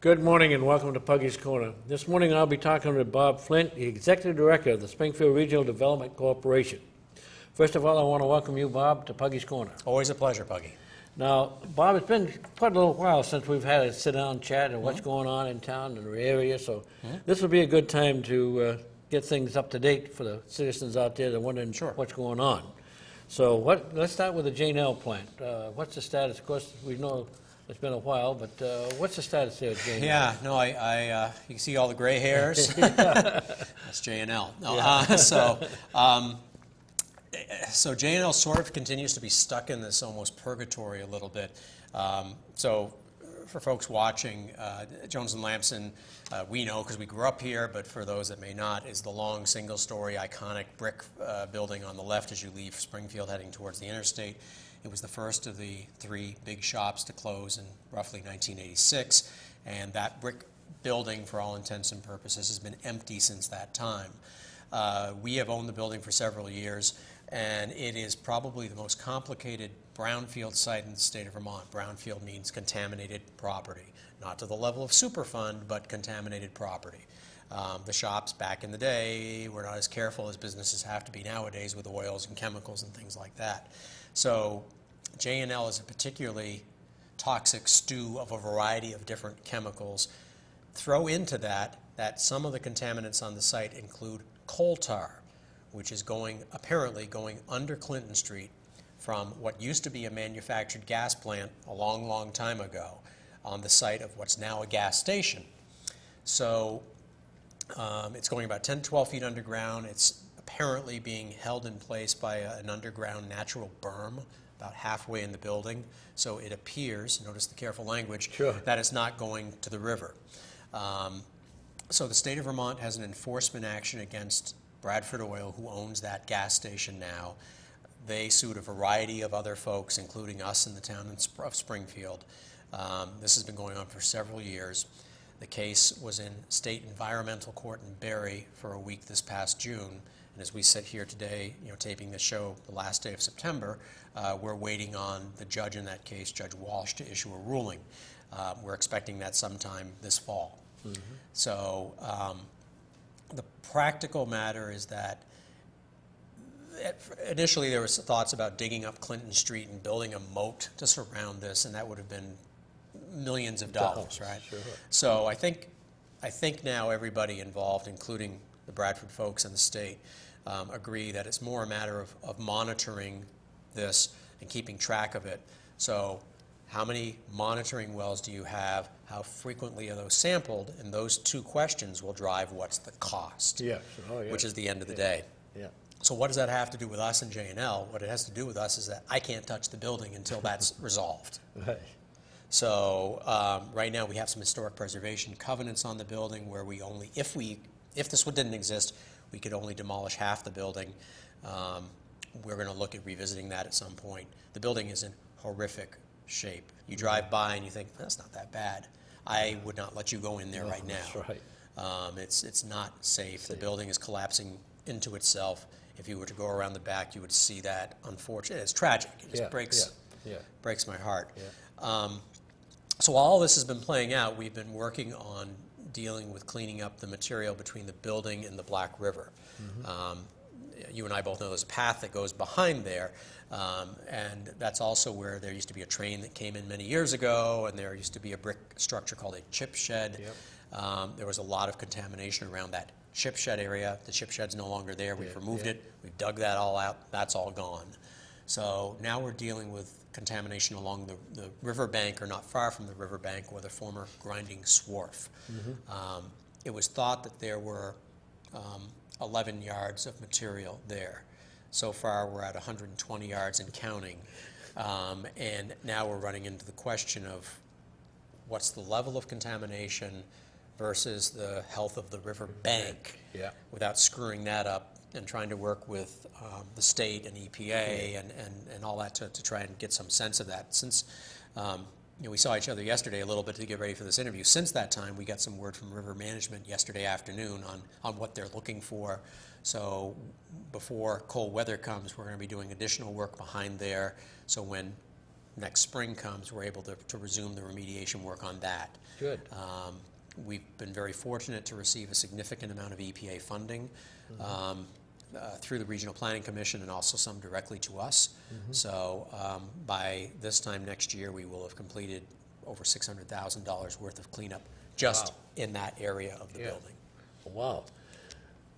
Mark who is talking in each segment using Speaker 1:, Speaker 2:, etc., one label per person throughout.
Speaker 1: Good morning and welcome to Puggy's Corner. This morning I'll be talking to Bob Flint, the Executive Director of the Springfield Regional Development Corporation. First of all, I want to welcome you, Bob, to Puggy's Corner.
Speaker 2: Always a pleasure, Puggy.
Speaker 1: Now, Bob, it's been quite a little while since we've had a sit-down chat and what's going on in town and the area, so this will be a good time to get things up to date for the citizens out there that are wondering what's going on. So let's start with the J&L plant. What's the status? Of course, we know it's been a while, but what's the status there at J&L?
Speaker 2: Yeah, no, you can see all the gray hairs. That's J&L. No, so J&L sort of continues to be stuck in this almost purgatory a little bit. So for folks watching, Jones and Lamson, we know because we grew up here, but for those that may not, is the long single-story iconic brick building on the left as you leave Springfield heading towards the interstate. It was the first of the three big shops to close in roughly 1986, and that brick building, for all intents and purposes, has been empty since that time. We have owned the building for several years, and it is probably the most complicated brownfield site in the state of Vermont. Brownfield means contaminated property, not to the level of Superfund, but contaminated property. The shops back in the day were not as careful as businesses have to be nowadays with oils and chemicals and things like that. So J&L is a particularly toxic stew of a variety of different chemicals. Throw into that some of the contaminants on the site include coal tar, which is apparently going under Clinton Street from what used to be a manufactured gas plant a long, long time ago on the site of what's now a gas station. So it's going about 10 to 12 feet underground. It's apparently being held in place by an underground natural berm about halfway in the building. So it appears, notice the careful language, that it's not going to the river. So the state of Vermont has an enforcement action against Bradford Oil, who owns that gas station now. They sued a variety of other folks, including us in the town of Springfield. This has been going on for several years. The case was in state environmental court in Barre for a week this past June. And as we sit here today, taping this show the last day of September, we're waiting on the judge in that case, Judge Walsh, to issue a ruling. We're expecting that sometime this fall. So the practical matter is that initially there was thoughts about digging up Clinton Street and building a moat to surround this, and that would have been millions of dollars, right? So I think now everybody involved, including the Bradford folks and the state, agree that it's more a matter of monitoring this and keeping track of it. So how many monitoring wells do you have? How frequently are those sampled? And those two questions will drive what's the cost, which is the end of the day. So what does that have to do with us and J&L? What it has to do with us is that I can't touch the building until that's resolved. So right now we have some historic preservation covenants on the building where we only, if this one didn't exist, we could only demolish half the building. We're going to look at revisiting that at some point. The building is in horrific shape. You drive by and you think, that's not that bad. I would not let you go in there right now. It's not safe. The building is collapsing into itself. If you were to go around the back, you would see that. Unfortunately, it's tragic. It just breaks my heart. So all this has been playing out. We've been working on dealing with cleaning up the material between the building and the Black River. You and I both know there's a path that goes behind there, and that's also where there used to be a train that came in many years ago, and there used to be a brick structure called a chip shed. There was a lot of contamination around that chip shed area. The chip shed's no longer there. We've removed it. We've dug that all out. That's all gone. So now we're dealing with contamination along the riverbank, or not far from the riverbank, where the former grinding swarf. It was thought that there were 11 yards of material there. So far we're at 120 yards and counting. And now we're running into the question of what's the level of contamination versus the health of the riverbank without screwing that up, and trying to work with the state and EPA and all that to try and get some sense of that. Since we saw each other yesterday a little bit to get ready for this interview. Since that time, we got some word from River Management yesterday afternoon on what they're looking for. So before cold weather comes, we're going to be doing additional work behind there. So when next spring comes, we're able to resume the remediation work on that.
Speaker 1: Good.
Speaker 2: We've been very fortunate to receive a significant amount of EPA funding through the Regional Planning Commission and also some directly to us. So by this time next year, we will have completed over $600,000 worth of cleanup just in that area of the building.
Speaker 1: Wow.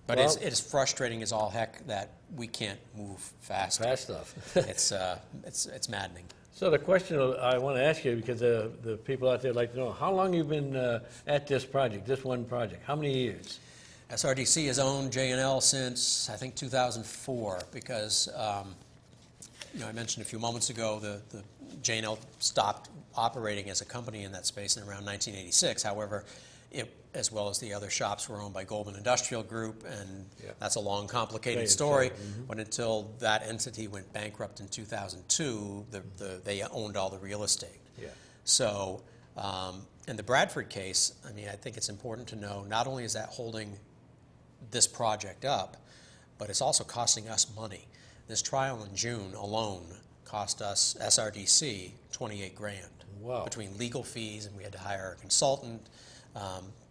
Speaker 2: But
Speaker 1: Well,
Speaker 2: it's frustrating as all heck that we can't move fast.
Speaker 1: Fast enough.
Speaker 2: It's maddening.
Speaker 1: So the question I want to ask you, because the people out there like to know, how long you've been at this project, this one project? How many years?
Speaker 2: SRDC has owned J&L since, I think, 2004, because, I mentioned a few moments ago the J&L stopped operating as a company in that space in around 1986. However, it, as well as the other shops, were owned by Goldman Industrial Group, and that's a long, complicated story. But until that entity went bankrupt in 2002, they owned all the real estate.
Speaker 1: Yeah.
Speaker 2: So, in the Bradford case, I mean, I think it's important to know, not only is that holding this project up, but it's also costing us money. This trial in June alone cost us, SRDC, $28,000.
Speaker 1: Wow.
Speaker 2: Between legal fees, and we had to hire a consultant.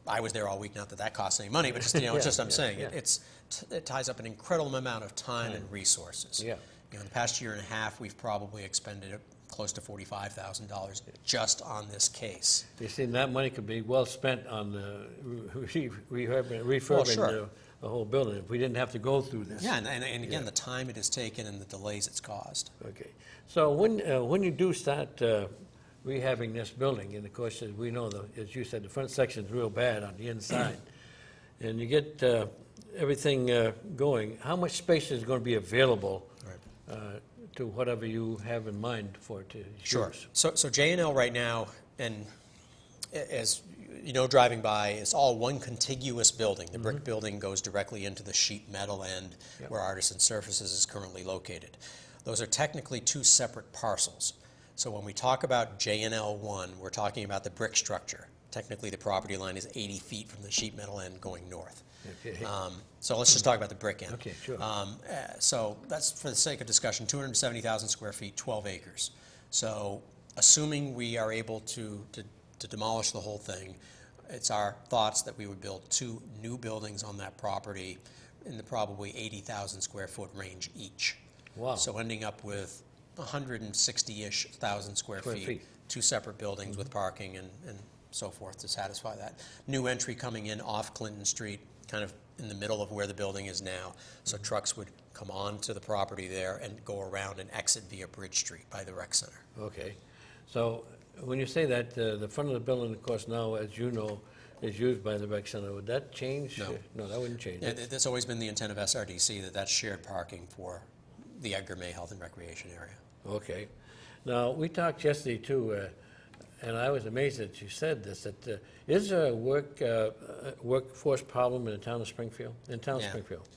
Speaker 2: I was there all week, not that that costs any money, but just, it's just I'm saying, it ties up an incredible amount of time and resources.
Speaker 1: Yeah.
Speaker 2: In the past year and a half, we've probably expended close to $45,000 just on this case.
Speaker 1: You see, that money could be well spent on refurbing the whole building if we didn't have to go through this.
Speaker 2: Yeah, and again, the time it has taken and the delays it's caused.
Speaker 1: Okay. So when you do start rehabbing this building, and of course, as we know, as you said, the front section's real bad on the inside, and you get everything going, how much space is going to be available to whatever you have in mind for it to use?
Speaker 2: Sure. So J&L right now, and as you know, driving by, it's all one contiguous building. The brick building goes directly into the sheet metal end where Artisan Surfaces is currently located. Those are technically two separate parcels. So when we talk about J&L 1, we're talking about the brick structure. Technically, the property line is 80 feet from the sheet metal end going north.
Speaker 1: Okay.
Speaker 2: So let's just talk about the brick end.
Speaker 1: Okay, sure.
Speaker 2: So that's, for the sake of discussion, 270,000 square feet, 12 acres. So assuming we are able to demolish the whole thing, it's our thoughts that we would build 2 new buildings on that property in the probably 80,000 square foot range each.
Speaker 1: Wow.
Speaker 2: So ending up with 160-ish thousand square feet, 2 separate buildings with parking and so forth to satisfy that. New entry coming in off Clinton Street, kind of in the middle of where the building is now. So trucks would come onto the property there and go around and exit via Bridge Street by the rec center.
Speaker 1: Okay. So when you say that, the front of the building, of course, now, as you know, is used by the rec center. Would that change?
Speaker 2: No.
Speaker 1: No, that wouldn't change.
Speaker 2: That's always been the intent of SRDC, that's shared parking for the Edgar May Health and Recreation area.
Speaker 1: Okay. Now, we talked yesterday, too, and I was amazed that you said this, that is there a workforce problem in the town of Springfield? In town of Springfield?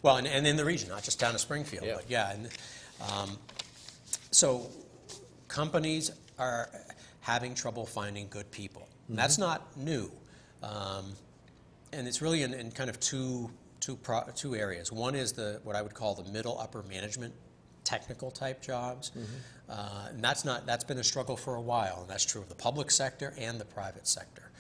Speaker 2: Well, and in the region, not just town of Springfield, but and, so companies are having trouble finding good people. And that's not new. And it's really in kind of two areas. One is what I would call the middle upper management technical type jobs. And that's been a struggle for a while, and that's true of the public sector and the private sector.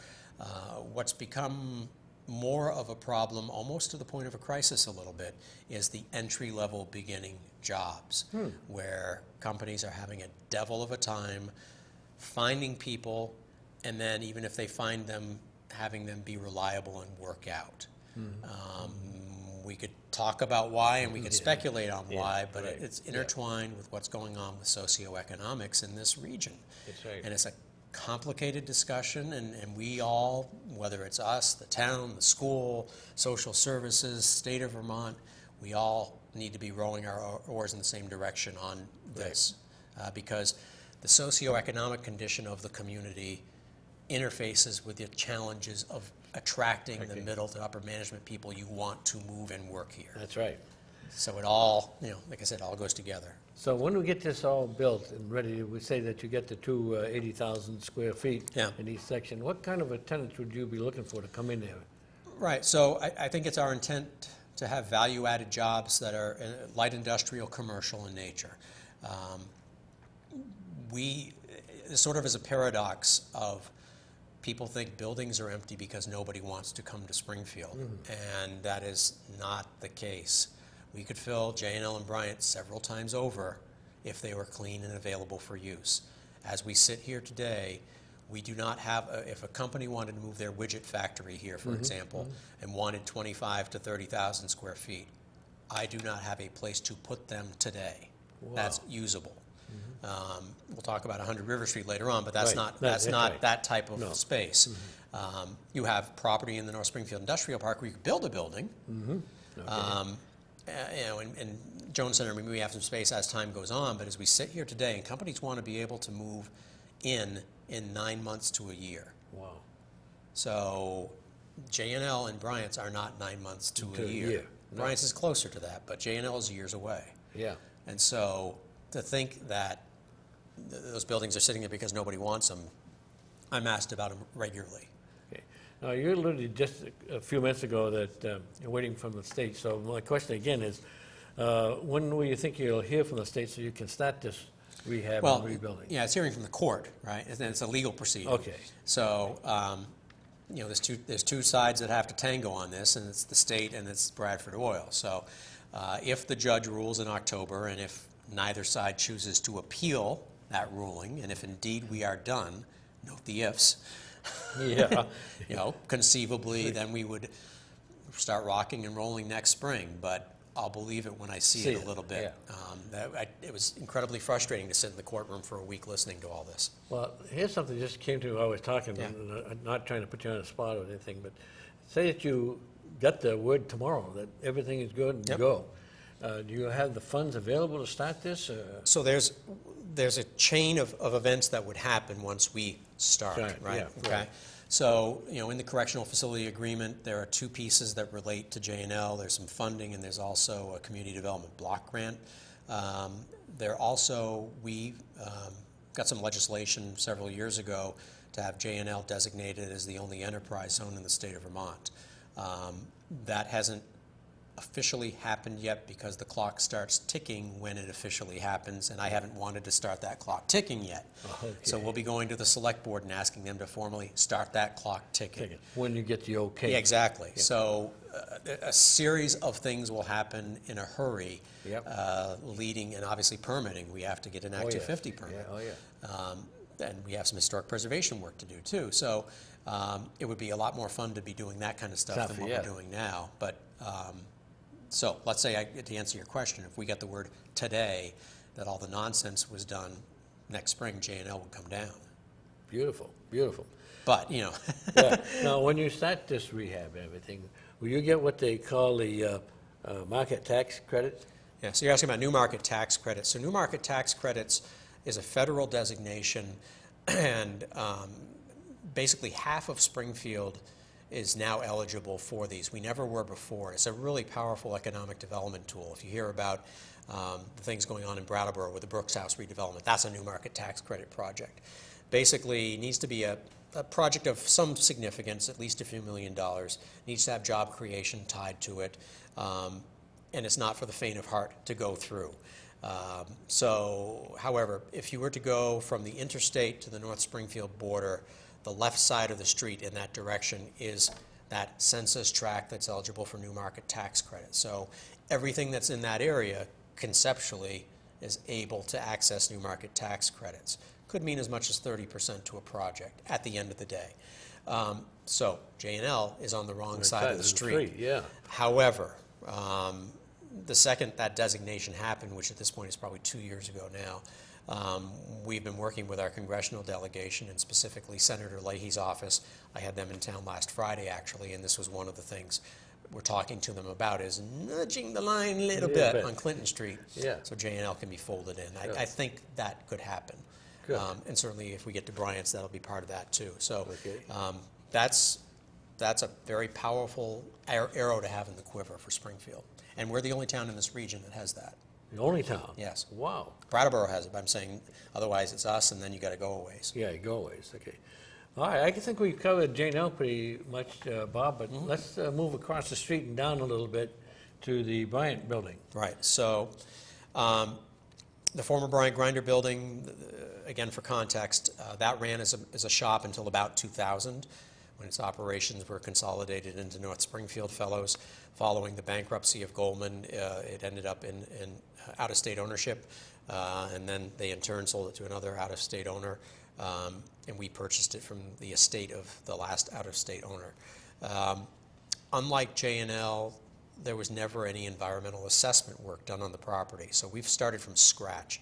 Speaker 2: What's become more of a problem, almost to the point of a crisis a little bit, is the entry-level beginning jobs, where companies are having a devil of a time finding people, and then even if they find them, having them be reliable and work out. We could talk about why, and we could speculate on why, but it's intertwined with what's going on with socioeconomics in this region.
Speaker 1: That's right.
Speaker 2: And it's a complicated discussion, and we all, whether it's us, the town, the school, social services, state of Vermont, we all need to be rowing our oars in the same direction on this, because the socioeconomic condition of the community interfaces with the challenges of attracting the middle to upper management people you want to move and work here.
Speaker 1: That's right.
Speaker 2: So it all, like I said, all goes together.
Speaker 1: So when we get this all built and ready, we say that you get the two 80,000 square feet in each section. What kind of a tenant would you be looking for to come in there?
Speaker 2: Right. So I think it's our intent to have value-added jobs that are light industrial, commercial in nature. it sort of is a paradox of people think buildings are empty because nobody wants to come to Springfield, and that is not the case. We could fill J&L and Bryant several times over if they were clean and available for use. As we sit here today, we do not have, if a company wanted to move their widget factory here, for example, and wanted 25 to 30,000 square feet, I do not have a place to put them today.
Speaker 1: Wow.
Speaker 2: That's usable. We'll talk about 100 River Street later on, but that's
Speaker 1: Right.
Speaker 2: not
Speaker 1: Right.
Speaker 2: that type of space. You have property in the North Springfield Industrial Park where you could build a building. You know, in Jones Center, we have some space as time goes on, but as we sit here today, and companies want to be able to move in 9 months to a year.
Speaker 1: Wow.
Speaker 2: So J&L and Bryant's are not 9 months to a year.
Speaker 1: No.
Speaker 2: Bryant's is closer to that, but J&L is years away.
Speaker 1: Yeah.
Speaker 2: And so to think that those buildings are sitting there because nobody wants them, I'm asked about them regularly.
Speaker 1: Okay. Now, you alluded just a few minutes ago that you're waiting from the state. So my question again is, when will you think you'll hear from the state so you can start this rehab and rebuilding?
Speaker 2: Yeah, it's hearing from the court, right? And it's a legal proceeding.
Speaker 1: Okay.
Speaker 2: So, you know, there's two sides that have to tango on this, and it's the state and it's Bradford Oil. So, if the judge rules in October, and if neither side chooses to appeal that ruling, and if indeed we are done, note the ifs.
Speaker 1: Yeah.
Speaker 2: You know, conceivably, then we would start rocking and rolling next spring. But I'll believe it when I see it a little bit.
Speaker 1: Yeah.
Speaker 2: It was incredibly frustrating to sit in the courtroom for a week listening to all this.
Speaker 1: Well, here's something that just came to me while I was talking.
Speaker 2: Yeah.
Speaker 1: I'm not trying to put you on the spot or anything, but say that you got the word tomorrow that everything is good and go. Do you have the funds available to start this?
Speaker 2: So there's a chain of events that would happen once we start,
Speaker 1: Right,
Speaker 2: right?
Speaker 1: yeah,
Speaker 2: Okay.
Speaker 1: right.
Speaker 2: So, you know, in the correctional facility agreement, there are two pieces that relate to J&L. There's some funding, and there's also a community development block grant. We got some legislation several years ago to have J&L designated as the only enterprise zone in the state of Vermont. That hasn't officially happened yet because the clock starts ticking when it officially happens, and I haven't wanted to start that clock ticking yet.
Speaker 1: Okay.
Speaker 2: So we'll be going to the select board and asking them to formally start that clock ticking.
Speaker 1: When you get the okay.
Speaker 2: Yeah, exactly. Yeah. So a series of things will happen in a hurry, leading, and obviously permitting. We have to get an Act 250 permit. And we have some historic preservation work to do too. So it would be a lot more fun to be doing that kind of stuff than what we're doing now. But so let's say, to answer your question, if we get the word today that all the nonsense was done, next spring J&L would come down.
Speaker 1: Beautiful, beautiful.
Speaker 2: But, you know.
Speaker 1: Now, when you start this rehab and everything, will you get what they call the market tax credit?
Speaker 2: Yeah, so you're asking about new market tax credits. So new market tax credits is a federal designation, and basically half of Springfield is now eligible for these. We never were before. It's a really powerful economic development tool. If you hear about the things going on in Brattleboro with the Brooks House redevelopment, that's a new market tax credit project. Basically, it needs to be a project of some significance, at least a few $1 million, needs to have job creation tied to it, and it's not for the faint of heart to go through. However, if you were to go from the interstate to the North Springfield border, the left side of the street in that direction is that census tract that's eligible for new market tax credit. So everything that's in that area conceptually is able to access new market tax credits. Could mean as much as 30% to a project at the end of the day. So J&L is on the wrong side of the street. However, the second that designation happened, which at this point is probably 2 years ago now, we've been working with our congressional delegation and specifically Senator Leahy's office. I had them in town last Friday, actually, and this was one of the things we're talking to them about is nudging the line a little bit on Clinton Street so J&L can be folded in. I think that could happen. And certainly if we get to Bryant's, that'll be part of that too. So that's a very powerful arrow to have in the quiver for Springfield. And we're the only town in this region that has that.
Speaker 1: The only town?
Speaker 2: Yes.
Speaker 1: Wow.
Speaker 2: Brattleboro has it, but I'm saying otherwise it's us, and then you got to go a ways.
Speaker 1: Yeah, go a ways. Okay. All right. I think we've covered J&L pretty much, Bob, but let's move across the street and down a little bit to the Bryant building.
Speaker 2: Right. So The former Bryant Grinder building, again for context, that ran as a shop until about 2000, when its operations were consolidated into North Springfield Fellows. Following the bankruptcy of Goldman, it ended up in out-of-state ownership, and then they in turn sold it to another out-of-state owner, and we purchased it from the estate of the last out-of-state owner. Unlike J&L, there was never any environmental assessment work done on the property, so we've started from scratch.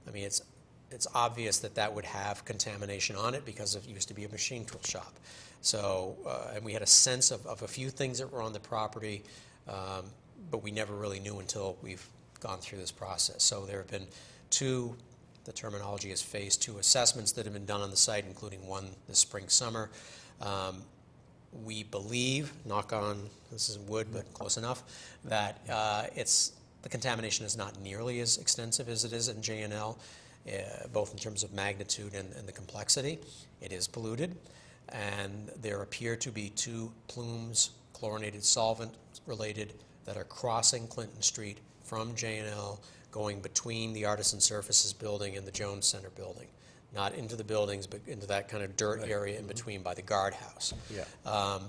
Speaker 2: I mean, it's obvious that would have contamination on it because it used to be a machine tool shop. So, and we had a sense of a few things that were on the property, but we never really knew until we've gone through this process. So there have been two, the terminology is phase 2 assessments that have been done on the site, including one this spring, summer. We believe, knock on, this is wood, but close enough, that the contamination is not nearly as extensive as it is in J&L, both in terms of magnitude and the complexity. It is polluted, and there appear to be 2 plumes, chlorinated solvent related, that are crossing Clinton Street from J&L, going between the Artisan Surfaces building and the Jones Center building. Not into the buildings, but into that kind of dirt area in between by the guardhouse.
Speaker 1: Yeah.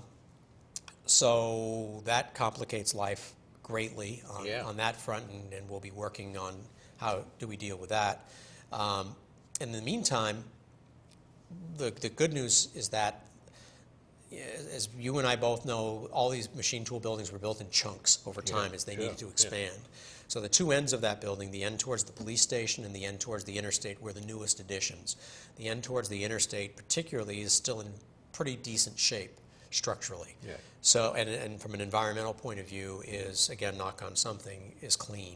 Speaker 2: So that complicates life greatly on that front, and we'll be working on how do we deal with that. In the meantime, the good news is that, as you and I both know, all these machine tool buildings were built in chunks over time as they needed to expand. So the 2 ends of that building, the end towards the police station and the end towards the interstate, were the newest additions. The end towards the interstate particularly is still in pretty decent shape structurally. Yeah. So, and from an environmental point of view is, again, knock on something, is clean,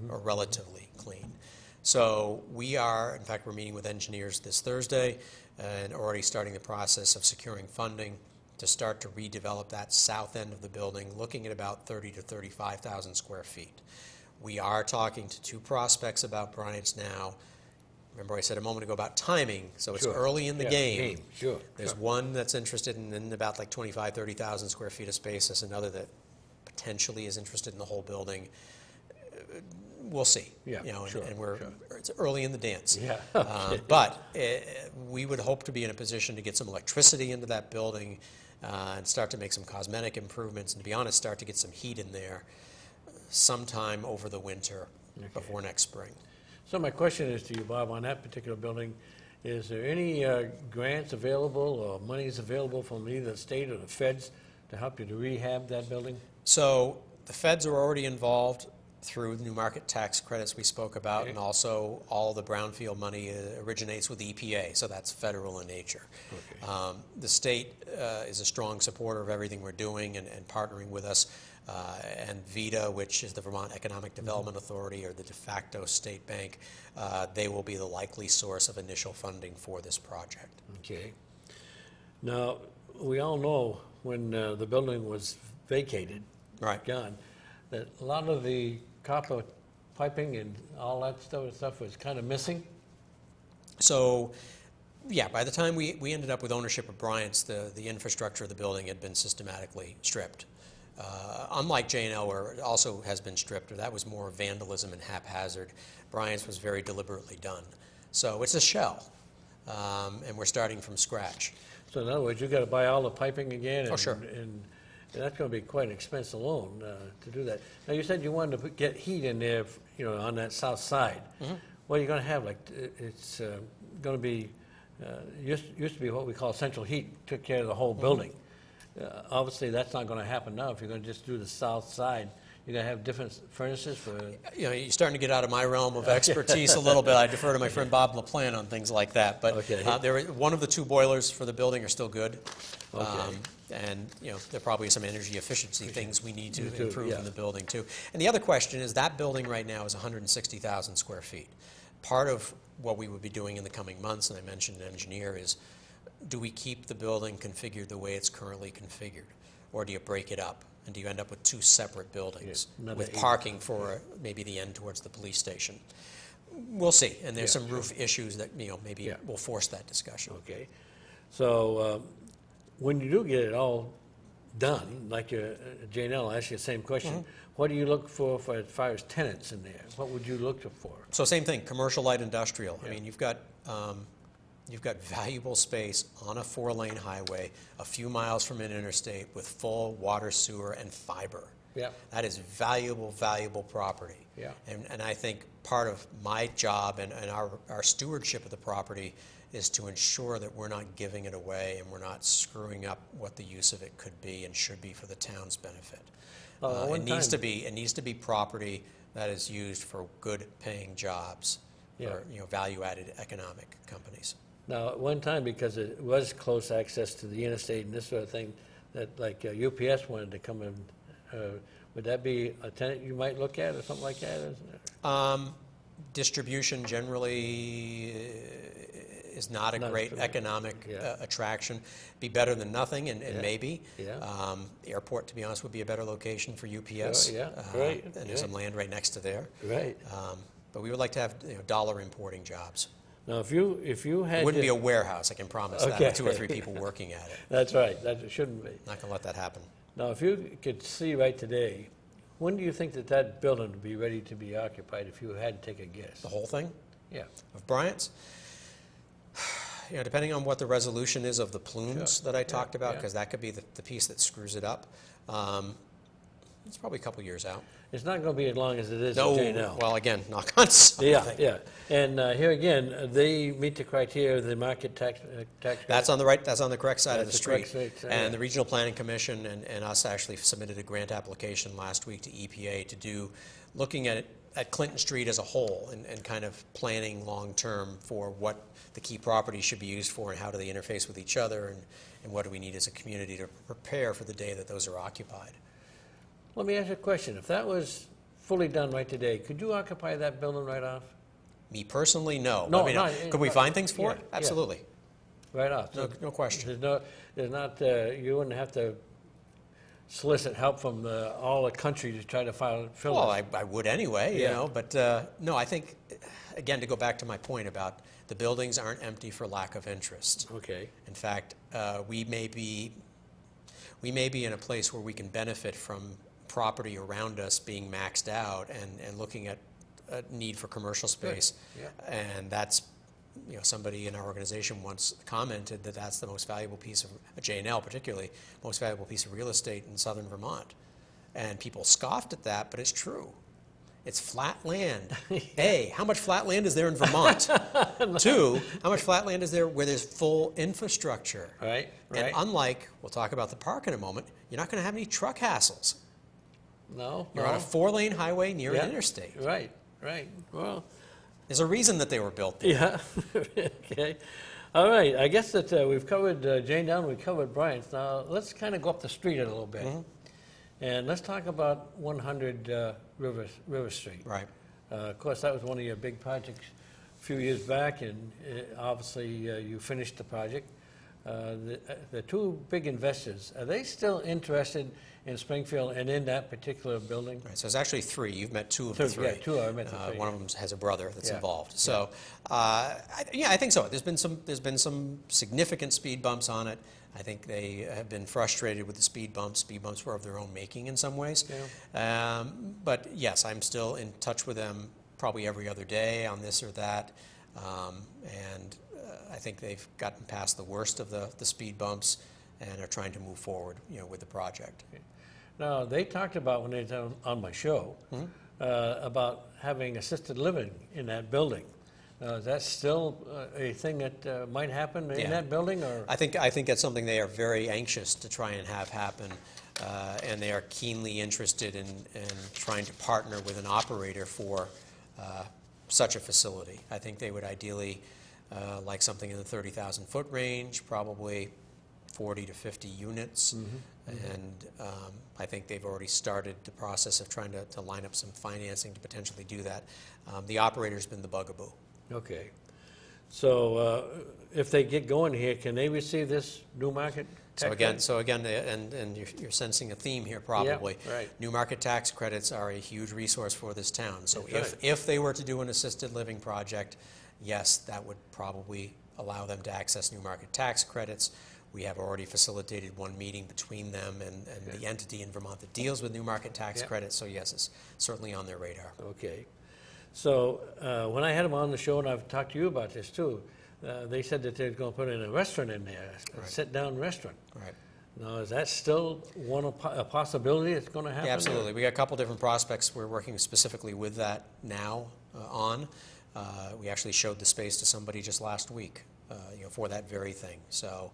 Speaker 2: or relatively clean. So we are, in fact, we're meeting with engineers this Thursday and already starting the process of securing funding to start to redevelop that south end of the building, looking at about 30,000 to 35,000 square feet. We are talking to 2 prospects about Bryant's now. Remember I said a moment ago about timing, so it's early in the game. There's one that's interested in about like 25,000, 30,000 square feet of space. There's another that potentially is interested in the whole building. We'll see. And it's early in the dance. But we would hope to be in a position to get some electricity into that building and start to make some cosmetic improvements, and to be honest, start to get some heat in there sometime over the winter before next spring.
Speaker 1: So my question is to you, Bob, on that particular building, is there any grants available or monies available from either the state or the feds to help you to rehab that building?
Speaker 2: So the feds are already involved through the new market tax credits we spoke about, and also all the brownfield money originates with EPA, so that's federal in nature. The state is a strong supporter of everything we're doing and partnering with us. And VETA, which is the Vermont Economic Development Authority, or the de facto state bank, they will be the likely source of initial funding for this project.
Speaker 1: Okay. Now, we all know when the building was vacated, gone, that a lot of the copper piping and all that stuff was kind of missing.
Speaker 2: So, yeah, by the time we ended up with ownership of Bryant's, the infrastructure of the building had been systematically stripped. Unlike J&L, where it also has been stripped, or that was more vandalism and haphazard, Bryant's was very deliberately done. So it's a shell, and we're starting from scratch.
Speaker 1: So in other words, you've got to buy all the piping again, and,
Speaker 2: sure.
Speaker 1: And that's going to be quite an expense alone to do that. Now, you said you wanted to get heat in there, on that south side. What are you going to have? Like, it's going to be, used to be what we call central heat, took care of the whole building. Obviously, that's not going to happen now. If you're going to just do the south side, you're going to have different furnaces for...
Speaker 2: You're starting to get out of my realm of expertise a little bit. I defer to my friend Bob Flint on things like that. But one of the 2 boilers for the building are still good. And there probably are some energy efficiency things we need to improve in the building too. And the other question is, that building right now is 160,000 square feet. Part of what we would be doing in the coming months, and I mentioned an engineer, is do we keep the building configured the way it's currently configured, or do you break it up? And do you end up with 2 separate buildings with parking for maybe the end towards the police station? We'll see. And there's some roof issues that maybe will force that discussion.
Speaker 1: Okay. So when you do get it all done, like J&L, I'll ask you the same question. what do you look for as far as tenants in there? What would you look for?
Speaker 2: So same thing, commercial light industrial.
Speaker 1: Yeah.
Speaker 2: I mean, you've got valuable space on a 4-lane highway, a few miles from an interstate with full water, sewer, and fiber.
Speaker 1: Yeah.
Speaker 2: That is valuable property.
Speaker 1: Yeah.
Speaker 2: And I think part of my job and our stewardship of the property is to ensure that we're not giving it away and we're not screwing up what the use of it could be and should be for the town's benefit. It needs to be property that is used for good paying jobs,
Speaker 1: Yeah.
Speaker 2: for value-added economic companies.
Speaker 1: Now, at one time, because it was close access to the interstate and this sort of thing, that like UPS wanted to come in, would that be a tenant you might look at or something like that?
Speaker 2: Distribution generally is not a great economic attraction. Be better than nothing, and maybe.
Speaker 1: Yeah.
Speaker 2: Airport, to be honest, would be a better location for UPS.
Speaker 1: Sure, yeah, great.
Speaker 2: And there's some land right next to there.
Speaker 1: Right.
Speaker 2: But we would like to have dollar importing jobs.
Speaker 1: Now, if you had
Speaker 2: It wouldn't
Speaker 1: to-
Speaker 2: be a warehouse, I can promise that,
Speaker 1: Okay.
Speaker 2: with 2 or 3 people working at it.
Speaker 1: That's right. That it shouldn't be.
Speaker 2: Not going to let that happen.
Speaker 1: Now, if you could see right today, when do you think that building would be ready to be occupied? If you had to take a guess.
Speaker 2: The whole thing
Speaker 1: Yeah.
Speaker 2: of Bryant's, depending on what the resolution is of the plumes that I talked about, because that could be the piece that screws it up. It's probably a couple years out.
Speaker 1: It's not going to be as long as it is
Speaker 2: No,
Speaker 1: at J&L.
Speaker 2: well, again, knock on something.
Speaker 1: Yeah. And here again, they meet the criteria of the market tax.
Speaker 2: That's on the right. That's on the correct side of the
Speaker 1: That's the
Speaker 2: street.
Speaker 1: correct side,
Speaker 2: And the Regional Planning Commission and us actually submitted a grant application last week to EPA to do, looking at Clinton Street as a whole and kind of planning long term for what the key properties should be used for and how do they interface with each other and what do we need as a community to prepare for the day that those are occupied.
Speaker 1: Let me ask you a question. If that was fully done right today, could you occupy that building right off?
Speaker 2: Me personally, no.
Speaker 1: No,
Speaker 2: I mean, could we find things for it?
Speaker 1: yeah.
Speaker 2: Absolutely.
Speaker 1: Right off.
Speaker 2: No question.
Speaker 1: There's not. You wouldn't have to solicit help from all the country to try to fill
Speaker 2: Well,
Speaker 1: it.
Speaker 2: I would anyway,
Speaker 1: Yeah.
Speaker 2: but no, I think, again, to go back to my point about the buildings aren't empty for lack of interest.
Speaker 1: Okay.
Speaker 2: In fact, we may be in a place where we can benefit from property around us being maxed out and looking at a need for commercial space.
Speaker 1: Yeah.
Speaker 2: And that's, somebody in our organization once commented that that's the most valuable piece of, J&L particularly, most valuable piece of real estate in southern Vermont. And people scoffed at that, but it's true. It's flat land. A, how much flat land is there in Vermont? 2, how much flat land is there where there's full infrastructure?
Speaker 1: Right.
Speaker 2: And unlike, we'll talk about the park in a moment, you're not going to have any truck hassles.
Speaker 1: No.
Speaker 2: You're on a 4-lane highway near an interstate.
Speaker 1: Right. Well.
Speaker 2: There's a reason that they were built there.
Speaker 1: Yeah. Okay. All right. I guess that we've covered Jane Down. We've covered Bryant's. Now let's kind of go up the street a little bit, and let's talk about 100 River Street.
Speaker 2: Right.
Speaker 1: Of course, that was one of your big projects a few years back, and obviously you finished the project. The 2 big investors, are they still interested in Springfield and in that particular building?
Speaker 2: Right. So it's actually 3. You've met 2 of the 3.
Speaker 1: Yeah, 2 I met the 3.
Speaker 2: One of them has a brother that's
Speaker 1: Yeah.
Speaker 2: involved. So, I think so. There's been some significant speed bumps on it. I think they have been frustrated with the speed bumps. Speed bumps were of their own making in some ways.
Speaker 1: Yeah.
Speaker 2: But yes, I'm still in touch with them probably every other day on this or that. And I think they've gotten past the worst of the speed bumps and are trying to move forward, with the project.
Speaker 1: Now, they talked about when they were on my show about having assisted living in that building. Is that still a thing that might happen in that building? Or
Speaker 2: I think that's something they are very anxious to try and have happen, and they are keenly interested in trying to partner with an operator for such a facility. I think they would ideally like something in the 30,000 foot range, probably 40 to 50 units, and I think they've already started the process of trying to line up some financing to potentially do that. The operator's been the bugaboo.
Speaker 1: Okay. So if they get going here, can they receive this new market tax
Speaker 2: So again, and you're sensing a theme here probably.
Speaker 1: Yeah, right.
Speaker 2: New market tax credits are a huge resource for this town. So
Speaker 1: That's
Speaker 2: if they were to do an assisted living project, yes, that would probably allow them to access new market tax credits, We have already facilitated one meeting between them and the entity in Vermont that deals with new market tax credits. So yes, it's certainly on their radar.
Speaker 1: Okay. So when I had them on the show, and I've talked to you about this too, they said that they're going to put in a restaurant in there, a sit-down restaurant.
Speaker 2: Right.
Speaker 1: Now, is that still a possibility that's going to happen?
Speaker 2: Yeah, absolutely. We got a couple different prospects we're working specifically with that now on. We actually showed the space to somebody just last week, for that very thing. So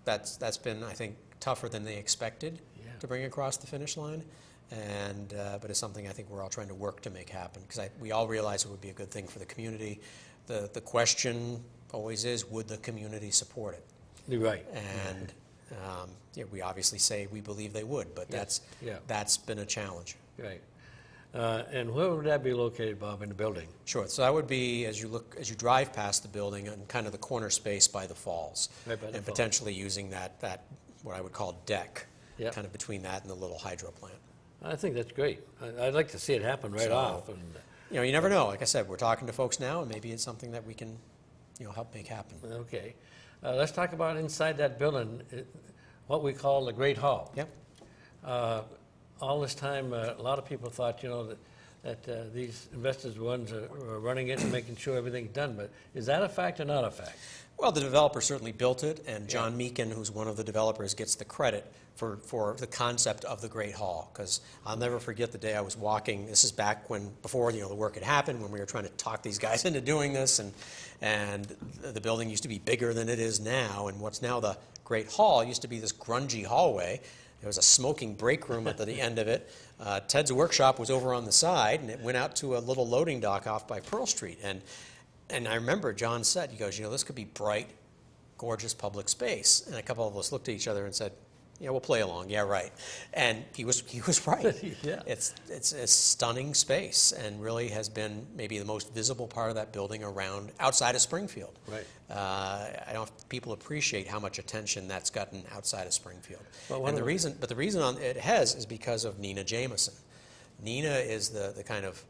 Speaker 2: that's been, I think, tougher than they expected to bring across the finish line. And but it's something I think we're all trying to work to make happen, because we all realize it would be a good thing for the community. The question always is, would the community support it?
Speaker 1: You're right.
Speaker 2: And we obviously say we believe they would, but that's been a challenge.
Speaker 1: Right. And where would that be located, Bob, in the building?
Speaker 2: Sure. So that would be as you drive past the building and kind of the corner space by the falls,
Speaker 1: Right by the falls.
Speaker 2: Potentially using that what I would call deck,
Speaker 1: Yep.
Speaker 2: kind of between that and the little hydro plant.
Speaker 1: I think that's great. I'd like to see it happen right off. And,
Speaker 2: you never know. Like I said, we're talking to folks now, and maybe it's something that we can, help make happen.
Speaker 1: okay. Let's talk about inside that building, what we call the Great Hall.
Speaker 2: Yep.
Speaker 1: All this time, a lot of people thought, that these investors were ones that were running it and making sure everything's done. But is that a fact or not a fact?
Speaker 2: Well, the developer certainly built it, and John Meekin, who's one of the developers, gets the credit for the concept of the Great Hall. Because I'll never forget the day I was walking. This is back before the work had happened, when we were trying to talk these guys into doing this, and the building used to be bigger than it is now. And what's now the Great Hall used to be this grungy hallway. There was a smoking break room at the end of it. Ted's workshop was over on the side, and it went out to a little loading dock off by Pearl Street. And I remember John said, he goes, this could be bright, gorgeous public space. And a couple of us looked at each other and said, yeah, we'll play along. Yeah, right. And he was right.
Speaker 1: Yeah.
Speaker 2: It's a stunning space, and really has been maybe the most visible part of that building outside of Springfield.
Speaker 1: Right.
Speaker 2: I don't know if people appreciate how much attention that's gotten outside of Springfield.
Speaker 1: But the reason
Speaker 2: it has is because of Nina Jameson. Nina is the kind of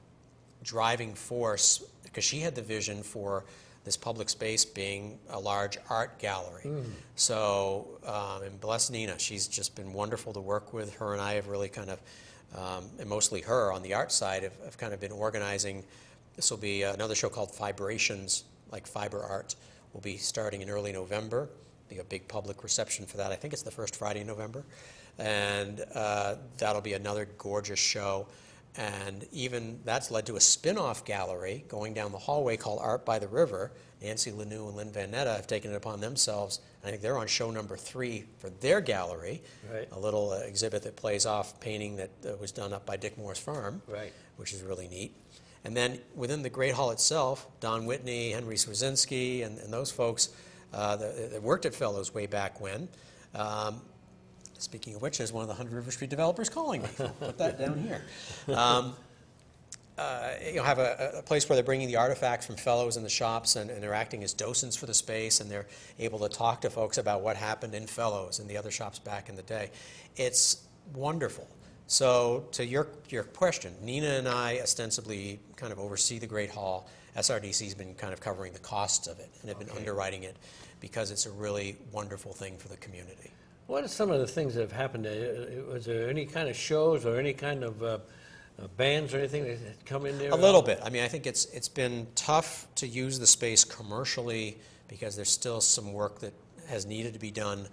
Speaker 2: driving force, because she had the vision for this public space being a large art gallery. So, and bless Nina, she's just been wonderful to work with. Her and I have really kind of, and mostly her on the art side, have kind of been organizing. This will be another show called Vibrations, like fiber art. Will be starting in early November. Be a big public reception for that. I think it's the first Friday in November. And that'll be another gorgeous show. And even that's led to a spin-off gallery going down the hallway called Art by the River. Nancy Lanou and Lynn Van Netta have taken it upon themselves. I think they're on show number 3 for their gallery,
Speaker 1: Right.
Speaker 2: a little exhibit that plays off painting that was done up by Dick Moore's farm,
Speaker 1: Right.
Speaker 2: which is really neat. And then within the Great Hall itself, Don Whitney, Henry Swazinski, and those folks that worked at Fellows way back when. Speaking of which, there's one of the 100 River Street developers calling me. I'll put that down here. Have a place where they're bringing the artifacts from Fellows in the shops, and they're acting as docents for the space, and they're able to talk to folks about what happened in Fellows and the other shops back in the day. It's wonderful. So to your question, Nina and I ostensibly kind of oversee the Great Hall. SRDC's been kind of covering the costs of it and have been underwriting it, because it's a really wonderful thing for the community.
Speaker 1: What are some of the things that have happened? Was there any kind of shows or any kind of bands or anything that had come in there?
Speaker 2: A little bit. I mean, I think it's been tough to use the space commercially, because there's still some work that has needed to be done.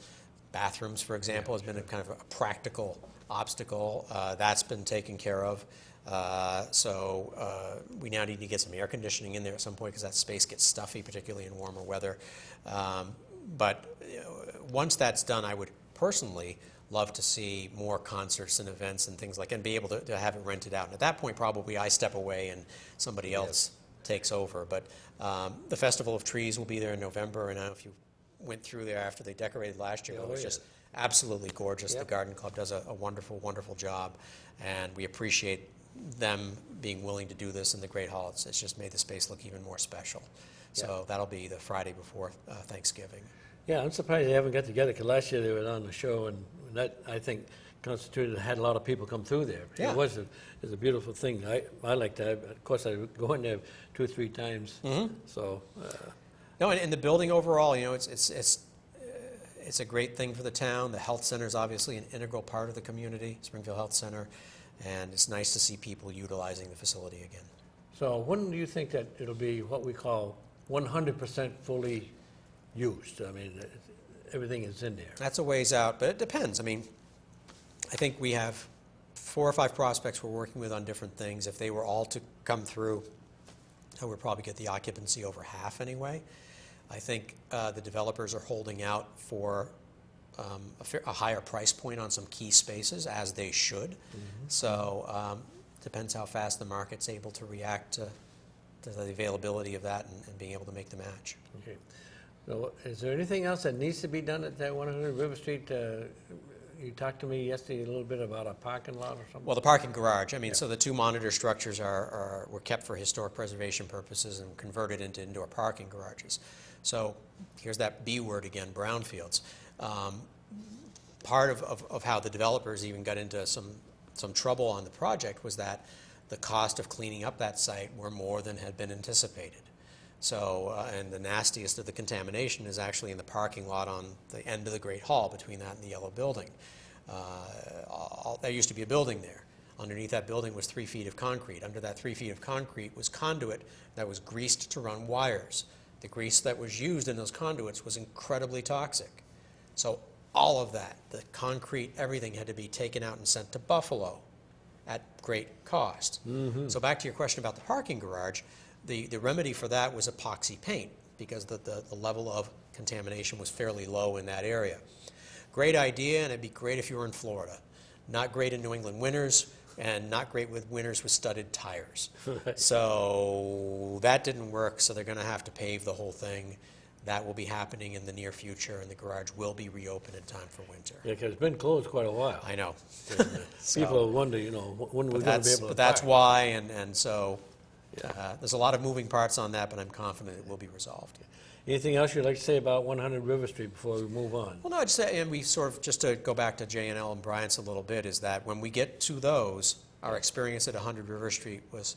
Speaker 2: Bathrooms, for example, has been a kind of a practical obstacle. That's been taken care of. So we now need to get some air conditioning in there at some point, because that space gets stuffy, particularly in warmer weather. But once that's done, I would personally love to see more concerts and events and things and be able to have it rented out. And at that point, probably I step away and somebody else takes over. But the Festival of Trees will be there in November, and I don't know if you went through there after they decorated last year. It was just absolutely gorgeous. The Garden Club does a wonderful, wonderful job, and we appreciate them being willing to do this in the Great Hall. It's just made the space look even more special. So that'll be the Friday before Thanksgiving.
Speaker 1: Yeah, I'm surprised they haven't got together, because last year they were on the show, and that, I think, had a lot of people come through there.
Speaker 2: Yeah.
Speaker 1: It was a beautiful thing. I liked that. Of course, I would go in there 2 or 3 times. So.
Speaker 2: No, and the building overall, it's It's a great thing for the town. The health center is obviously an integral part of the community, Springfield Health Center, and it's nice to see people utilizing the facility again.
Speaker 1: So when do you think that it'll be what we call 100% fully used? I mean, everything is in there.
Speaker 2: That's a ways out, but it depends. I mean, I think we have 4 or 5 prospects we're working with on different things. If they were all to come through, I would probably get the occupancy over half anyway. I think the developers are holding out for a higher price point on some key spaces, as they should. Mm-hmm. So depends how fast the market's able to react to the availability of that and being able to make the match.
Speaker 1: Okay. So is there anything else that needs to be done at that 100 River Street? You talked to me yesterday a little bit about a parking lot or something?
Speaker 2: Well, the parking garage, I mean, so the 2 monitor structures were kept for historic preservation purposes and converted into indoor parking garages. So here's that B word again, brownfields. Part of how the developers even got into some trouble on the project was that the cost of cleaning up that site were more than had been anticipated. So, and the nastiest of the contamination is actually in the parking lot on the end of the Great Hall between that and the yellow building. There used to be a building there. Underneath that building was 3 feet of concrete. Under that 3 feet of concrete was conduit that was greased to run wires. The grease that was used in those conduits was incredibly toxic. So all of that, the concrete, everything had to be taken out and sent to Buffalo at great cost. Mm-hmm. So back to your question about the parking garage, the remedy for that was epoxy paint, because the level of contamination was fairly low in that area. Great idea, and it'd be great if you were in Florida. Not great in New England winters, and not great with winters with studded tires. Right. So that didn't work, so they're going to have to pave the whole thing. That will be happening in the near future, and the garage will be reopened in time for winter.
Speaker 1: Yeah, because it's been closed quite a while.
Speaker 2: I know.
Speaker 1: People wonder, when we're going to be able to
Speaker 2: But that's
Speaker 1: park.
Speaker 2: why, and so there's a lot of moving parts on that, but I'm confident it will be resolved.
Speaker 1: Anything else you'd like to say about 100 River Street before we move on?
Speaker 2: Well, no, I'd say, and we sort of, just to go back to J&L and Bryant's a little bit, is that when we get to those, our experience at 100 River Street was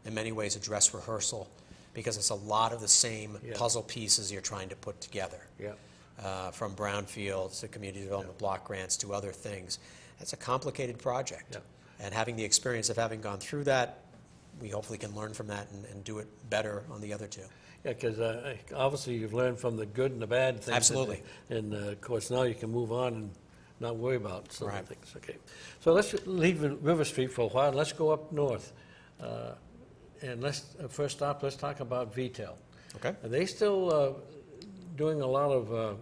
Speaker 2: in many ways a dress rehearsal, because it's a lot of the same puzzle pieces you're trying to put together. Yeah. From brownfields to community development block grants to other things. It's a complicated project. Yeah. And having the experience of having gone through that, we hopefully can learn from that and do it better on the other 2.
Speaker 1: Yeah, because obviously you've learned from the good and the bad things.
Speaker 2: Absolutely.
Speaker 1: And of course now you can move on and not worry about some
Speaker 2: Right.
Speaker 1: of the things. Okay. So let's leave River Street for a while. Let's go up north. And first off, let's talk about VTEL.
Speaker 2: Okay.
Speaker 1: Are they still doing a lot of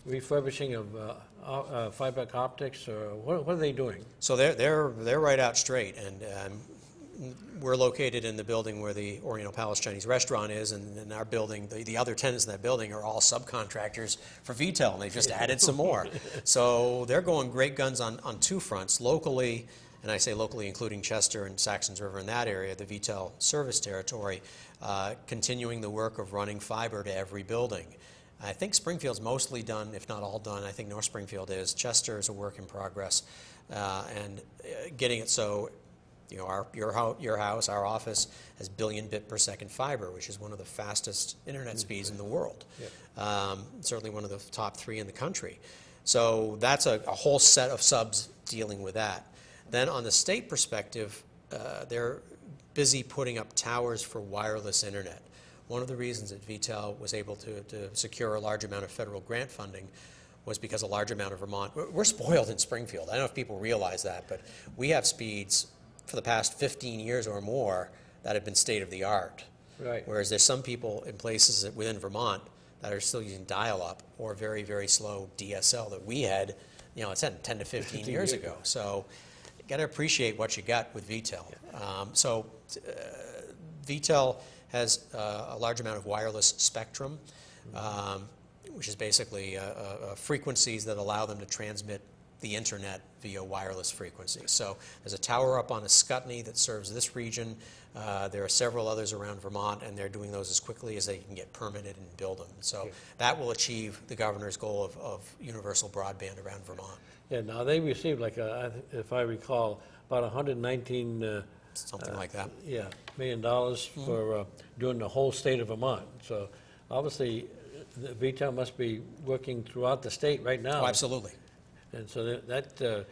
Speaker 1: refurbishing of fiber optics, or what are they doing?
Speaker 2: So they're right out straight, and we're located in the building where the Oriental Palace Chinese restaurant is, and in our building, the other tenants in that building are all subcontractors for VTEL, and they've just added some more. So they're going great guns on 2 fronts. Locally, and I say locally including Chester and Saxons River in that area, the VTEL service territory, continuing the work of running fiber to every building. I think Springfield's mostly done, if not all done. I think North Springfield is. Chester is a work in progress, and getting it so, your house, our office, has billion bit per second fiber, which is one of the fastest internet speeds in the world. Yeah. Certainly one of the top 3 in the country. So that's a whole set of subs dealing with that. Then on the state perspective, they're busy putting up towers for wireless internet. One of the reasons that VTEL was able to secure a large amount of federal grant funding was because a large amount of Vermont, we're spoiled in Springfield. I don't know if people realize that, but we have speeds for the past 15 years or more that have been state of the art. Right. Whereas there's some people in places within Vermont that are still using dial-up or very, very slow DSL that we had, it's 10 to 15 years ago. So you got to appreciate what you got with VTEL. Yeah. VTEL has a large amount of wireless spectrum, which is basically frequencies that allow them to transmit the internet via wireless frequencies. So there's a tower up on Ascutney that serves this region. There are several others around Vermont, and they're doing those as quickly as they can get permitted and build them. So that will achieve the governor's goal of universal broadband around Vermont.
Speaker 1: Yeah, now they received, if I recall, about 119
Speaker 2: something like that.
Speaker 1: Yeah, $1 million for doing the whole state of Vermont. So obviously the VTEL must be working throughout the state right now.
Speaker 2: Oh, absolutely.
Speaker 1: And so that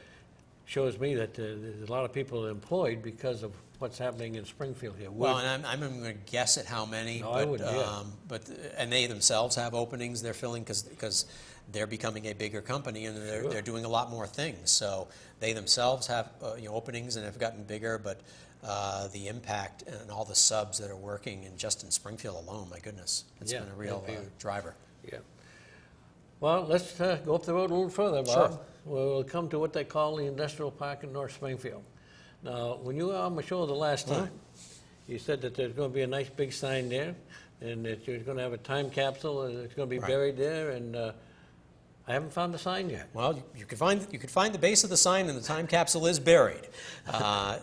Speaker 1: shows me that there's a lot of people employed because of what's happening in Springfield here.
Speaker 2: Well, and I'm going to guess at how many,
Speaker 1: No, I wouldn't, yeah.
Speaker 2: And they themselves have openings they're filling because they're becoming a bigger company and they're doing a lot more things. So they themselves have openings and have gotten bigger, but the impact and all the subs that are working just in Springfield alone, my goodness, it's been a real driver.
Speaker 1: Yeah. Well, let's go up the road a little further, Bob.
Speaker 2: Sure.
Speaker 1: We'll come to what they call the industrial park in North Springfield. Now, when you were on my show the last time, you said that there's going to be a nice big sign there, and that you're going to have a time capsule, and it's going to be buried there, and I haven't found the sign yet.
Speaker 2: Well, you could find the base of the sign, and the time capsule is buried.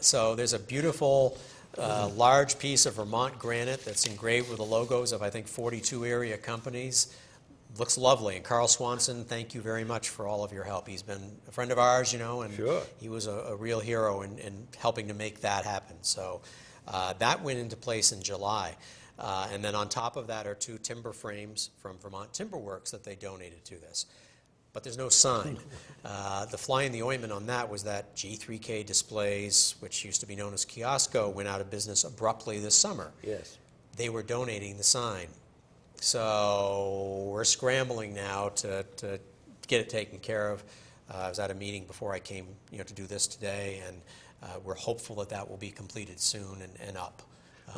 Speaker 2: So there's a beautiful, large piece of Vermont granite that's engraved with the logos of, I think, 42 area companies. Looks lovely. And Carl Swanson, thank you very much for all of your help. He's been a friend of ours, and
Speaker 1: Sure.
Speaker 2: he was a real hero in helping to make that happen. So that went into place in July. And then on top of that are 2 timber frames from Vermont Timber Works that they donated to this. But there's no sign. The fly in the ointment on that was that G3K Displays, which used to be known as Kiosco, went out of business abruptly this summer.
Speaker 1: Yes.
Speaker 2: They were donating the sign. So we're scrambling now to get it taken care of. I was at a meeting before I came to do this today, and we're hopeful that that will be completed soon and up.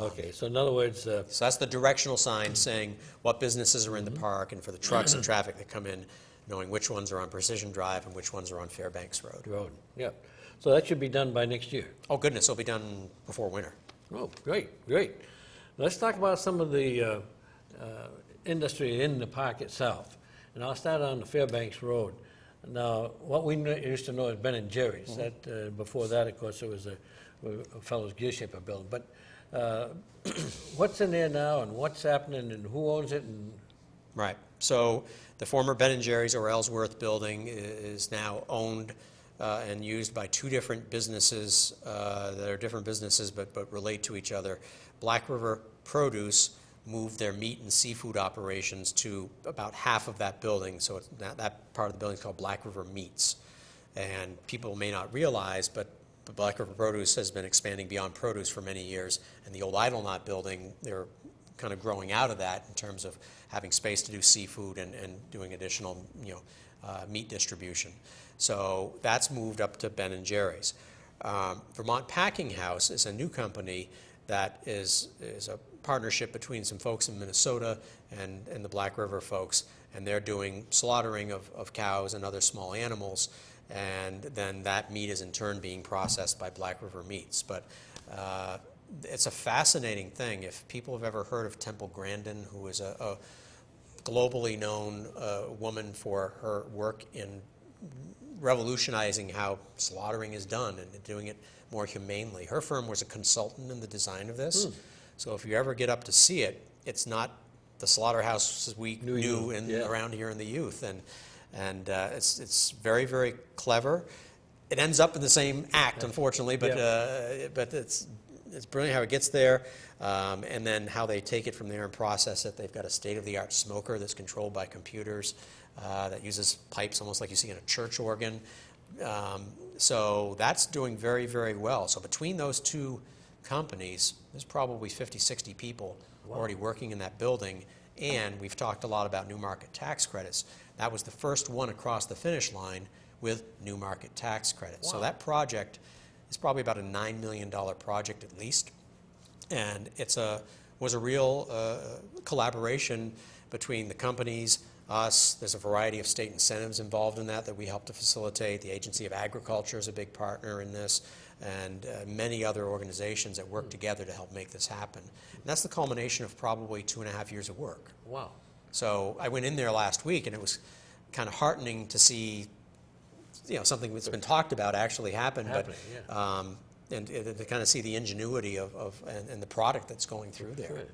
Speaker 1: Okay, so in other words...
Speaker 2: So that's the directional sign saying what businesses are in the park, and for the trucks and traffic that come in, knowing which ones are on Precision Drive and which ones are on Fairbanks Road.
Speaker 1: Yeah. So that should be done by next year.
Speaker 2: Oh, goodness, it'll be done before winter.
Speaker 1: Oh, great, great. Let's talk about some of the industry in the park itself. And I'll start on the Fairbanks Road. Now, what we used to know as Ben & Jerry's. That before that, of course, it was a fellow's gear shaper building. But what's in there now, and what's happening, and who owns it? And
Speaker 2: Right. So the former Ben & Jerry's or Ellsworth building is now owned and used by 2 different businesses that are different businesses but relate to each other. Black River Produce moved their meat and seafood operations to about half of that building. So that part of the building is called Black River Meats. And people may not realize, but the Black River Produce has been expanding beyond produce for many years. And the old Idle Knot building, they're kind of growing out of that in terms of having space to do seafood and doing additional meat distribution. So that's moved up to Ben & Jerry's. Vermont Packing House is a new company that is a partnership between some folks in Minnesota and the Black River folks, and they're doing slaughtering of cows and other small animals, and then that meat is in turn being processed by Black River Meats. But it's a fascinating thing. If people have ever heard of Temple Grandin, who is a globally known woman for her work in revolutionizing how slaughtering is done and doing it more humanely. Her firm was a consultant in the design of this. So if you ever get up to see it, it's not the slaughterhouses we knew around here in the youth. And it's very, very clever. It ends up in the same act, unfortunately, but it's brilliant how it gets there, and then how they take it from there and process it. They've got a state-of-the-art smoker that's controlled by computers that uses pipes almost like you see in a church organ. So that's doing very, very well. So between those 2 companies, there's probably 50, 60 people already working in that building, and we've talked a lot about new market tax credits. That was the first one across the finish line with new market tax credits. So that project is probably about a $9 million project at least, and was a real collaboration between the companies, us. There's a variety of state incentives involved in that we help to facilitate. The Agency of Agriculture is a big partner in this, and many other organizations that work together to help make this happen. And that's the culmination of probably 2.5 years of work.
Speaker 1: wow.
Speaker 2: So I went in there last week, and it was kind of heartening to see something that's been talked about actually happen, and to kind of see the ingenuity and the product that's going through there.
Speaker 1: Good.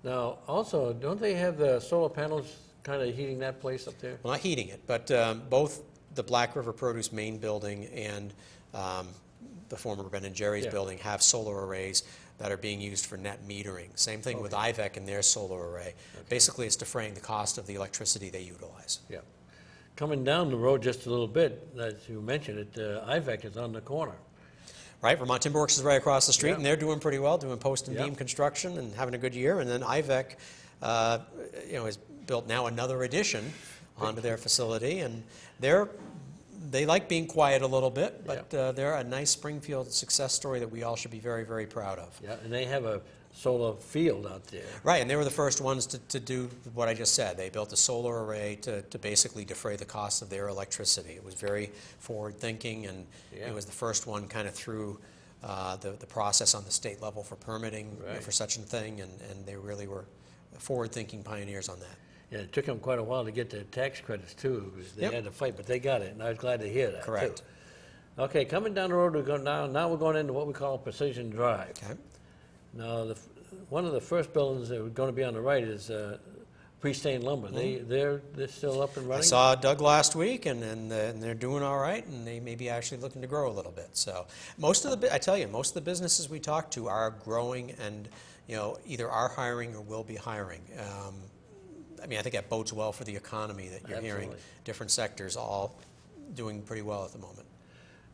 Speaker 1: Now, also, don't they have the solar panels kind of heating that place up there?
Speaker 2: Well, not heating it, but both the Black River Produce main building and the former Ben & Jerry's
Speaker 1: Yeah.
Speaker 2: building have solar arrays that are being used for net metering. Same thing with IVEC and their solar array. Basically, it's defraying the cost of the electricity they utilize.
Speaker 1: Yeah. Coming down the road just a little bit, as you mentioned it, IVEC is on the corner.
Speaker 2: Right, Vermont Timber Works is right across the street,
Speaker 1: Yeah.
Speaker 2: and they're doing pretty well, doing post and
Speaker 1: Yeah.
Speaker 2: beam construction and having a good year. And then IVEC, has built now another addition onto their facility, and they like being quiet a little bit, but they're a nice Springfield success story that we all should be very, very proud of.
Speaker 1: Yeah, and they have a solar field out there.
Speaker 2: Right, and they were the first ones to do what I just said. They built a solar array to basically defray the cost of their electricity. It was very forward-thinking, and it was the first one kind of through the process on the state level for permitting for such a thing, and they really were forward-thinking pioneers on that.
Speaker 1: Yeah, it took them quite a while to get their tax credits too, because they had to fight, but they got it, and I was glad to hear that,
Speaker 2: Correct.
Speaker 1: too. Okay, coming down the road, now we're going into what we call Precision Drive.
Speaker 2: Okay.
Speaker 1: Now, one of the first buildings that are going to be on the right is pre-stained lumber. They're still up and
Speaker 2: I
Speaker 1: running?
Speaker 2: saw Doug last week, and they're doing all right, and they may be actually looking to grow a little bit. So I tell you, most of the businesses we talk to are growing, and either are hiring or will be hiring. I mean, I think that bodes well for the economy that you're hearing different sectors all doing pretty well at the moment.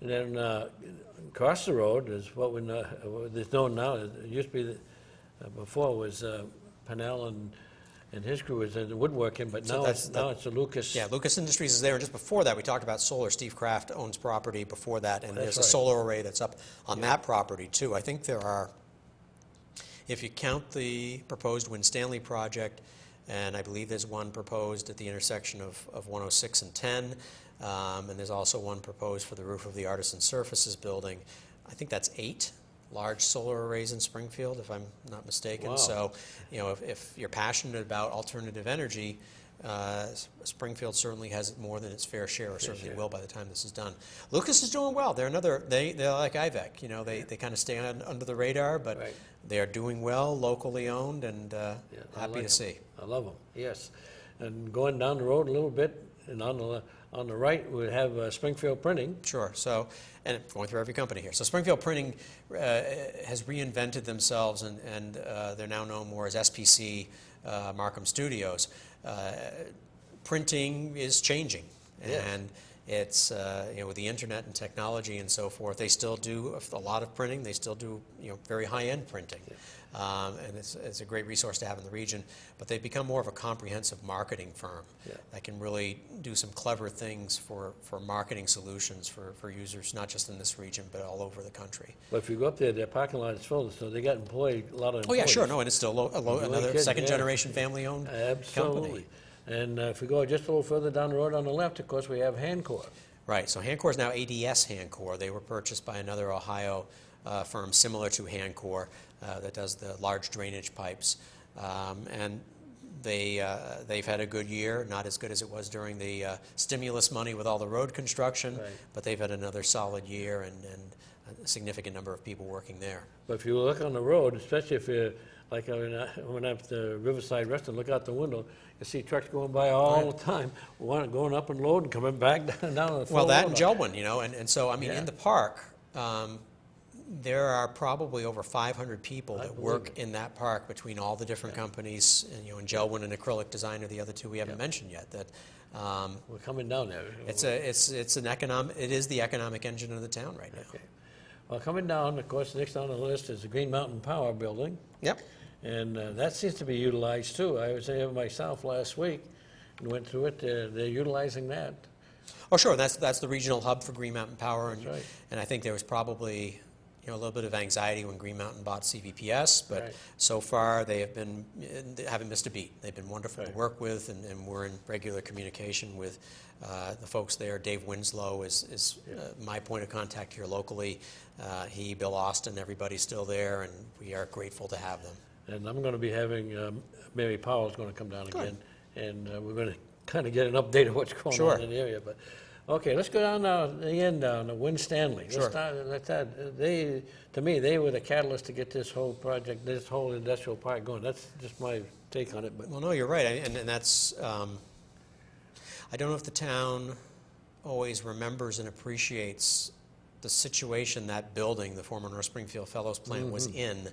Speaker 1: And then across the road is what is known now. It used to be, before was Pennell and his crew was in the woodworking, but now it's a Lucas.
Speaker 2: Yeah, Lucas Industries is there, and just before that, we talked about solar. Steve Kraft owns property before that, and there's a solar array that's up on that property too. I think there are, if you count the proposed Winstanley project, and I believe there's one proposed at the intersection of 106 and 10, and there's also one proposed for the roof of the Artisan Surfaces building. I think that's 8 large solar arrays in Springfield, if I'm not mistaken.
Speaker 1: Wow.
Speaker 2: So, if you're passionate about alternative energy, Springfield certainly has more than its fair share, or certainly will by the time this is done. Lucas is doing well. They're they're like IVEC. They kind of stay under the radar, but they are doing well, locally owned, and happy to see.
Speaker 1: I love them. Yes, and going down the road a little bit, and on the right we have Springfield Printing.
Speaker 2: Sure. So, and going through every company here. So Springfield Printing has reinvented themselves, and they're now known more as SPC Markham Studios. Printing is changing, and it's with the internet and technology and so forth, they still do a lot of printing. They still do very high-end printing, and it's a great resource to have in the region. But they've become more of a comprehensive marketing firm that can really do some clever things for marketing solutions for users, not just in this region but all over the country.
Speaker 1: But if you go up there, their parking lot is full, so they got a lot of employees.
Speaker 2: Oh yeah, sure. No, and it's still another second-generation family-owned company.
Speaker 1: And if we go just a little further down the road on the left, of course, we have Hancock.
Speaker 2: Right, so Hancock is now ADS Hancock. They were purchased by another Ohio firm similar to Hancock that does the large drainage pipes. And they've had a good year, not as good as it was during the stimulus money with all the road construction, but they've had another solid year and a significant number of people working there.
Speaker 1: But if you look on the road, especially if you're, like when I'm at the Riverside Restaurant, look out the window, you see trucks going by all the time, going up and loading, coming back down the
Speaker 2: Well, that and Jeld-Wen, and so, I mean, in the park, there are probably over 500 people that work in that park between all the different companies, and Jeld-Wen and Acrylic Design are the other two we haven't mentioned yet. That
Speaker 1: we're coming down there.
Speaker 2: It is the economic engine of the town right now.
Speaker 1: Okay. Well, coming down, of course, next on the list is the Green Mountain Power Building.
Speaker 2: Yep.
Speaker 1: And that seems to be utilized too. I was there myself last week and went through it. They're utilizing that.
Speaker 2: Oh, sure. That's the regional hub for Green Mountain Power,
Speaker 1: That's right.
Speaker 2: And I think there was probably a little bit of anxiety when Green Mountain bought CVPS, but so far they haven't missed a beat. They've been wonderful to work with, and we're in regular communication with the folks there. Dave Winslow is my point of contact here locally. Bill Austin, everybody's still there, and we are grateful to have them.
Speaker 1: And I'm going to be having Mary Powell's going to come down again, and we're going to kind of get an update of what's going on in the area. But okay, let's go down the end down to Winstanley.
Speaker 2: Sure.
Speaker 1: To me, they were the catalyst to get this whole project, this whole industrial park going. That's just my take on it. But
Speaker 2: well, no, you're right, and that's. I don't know if the town always remembers and appreciates the situation that building, the former North Springfield Fellows plant, was in.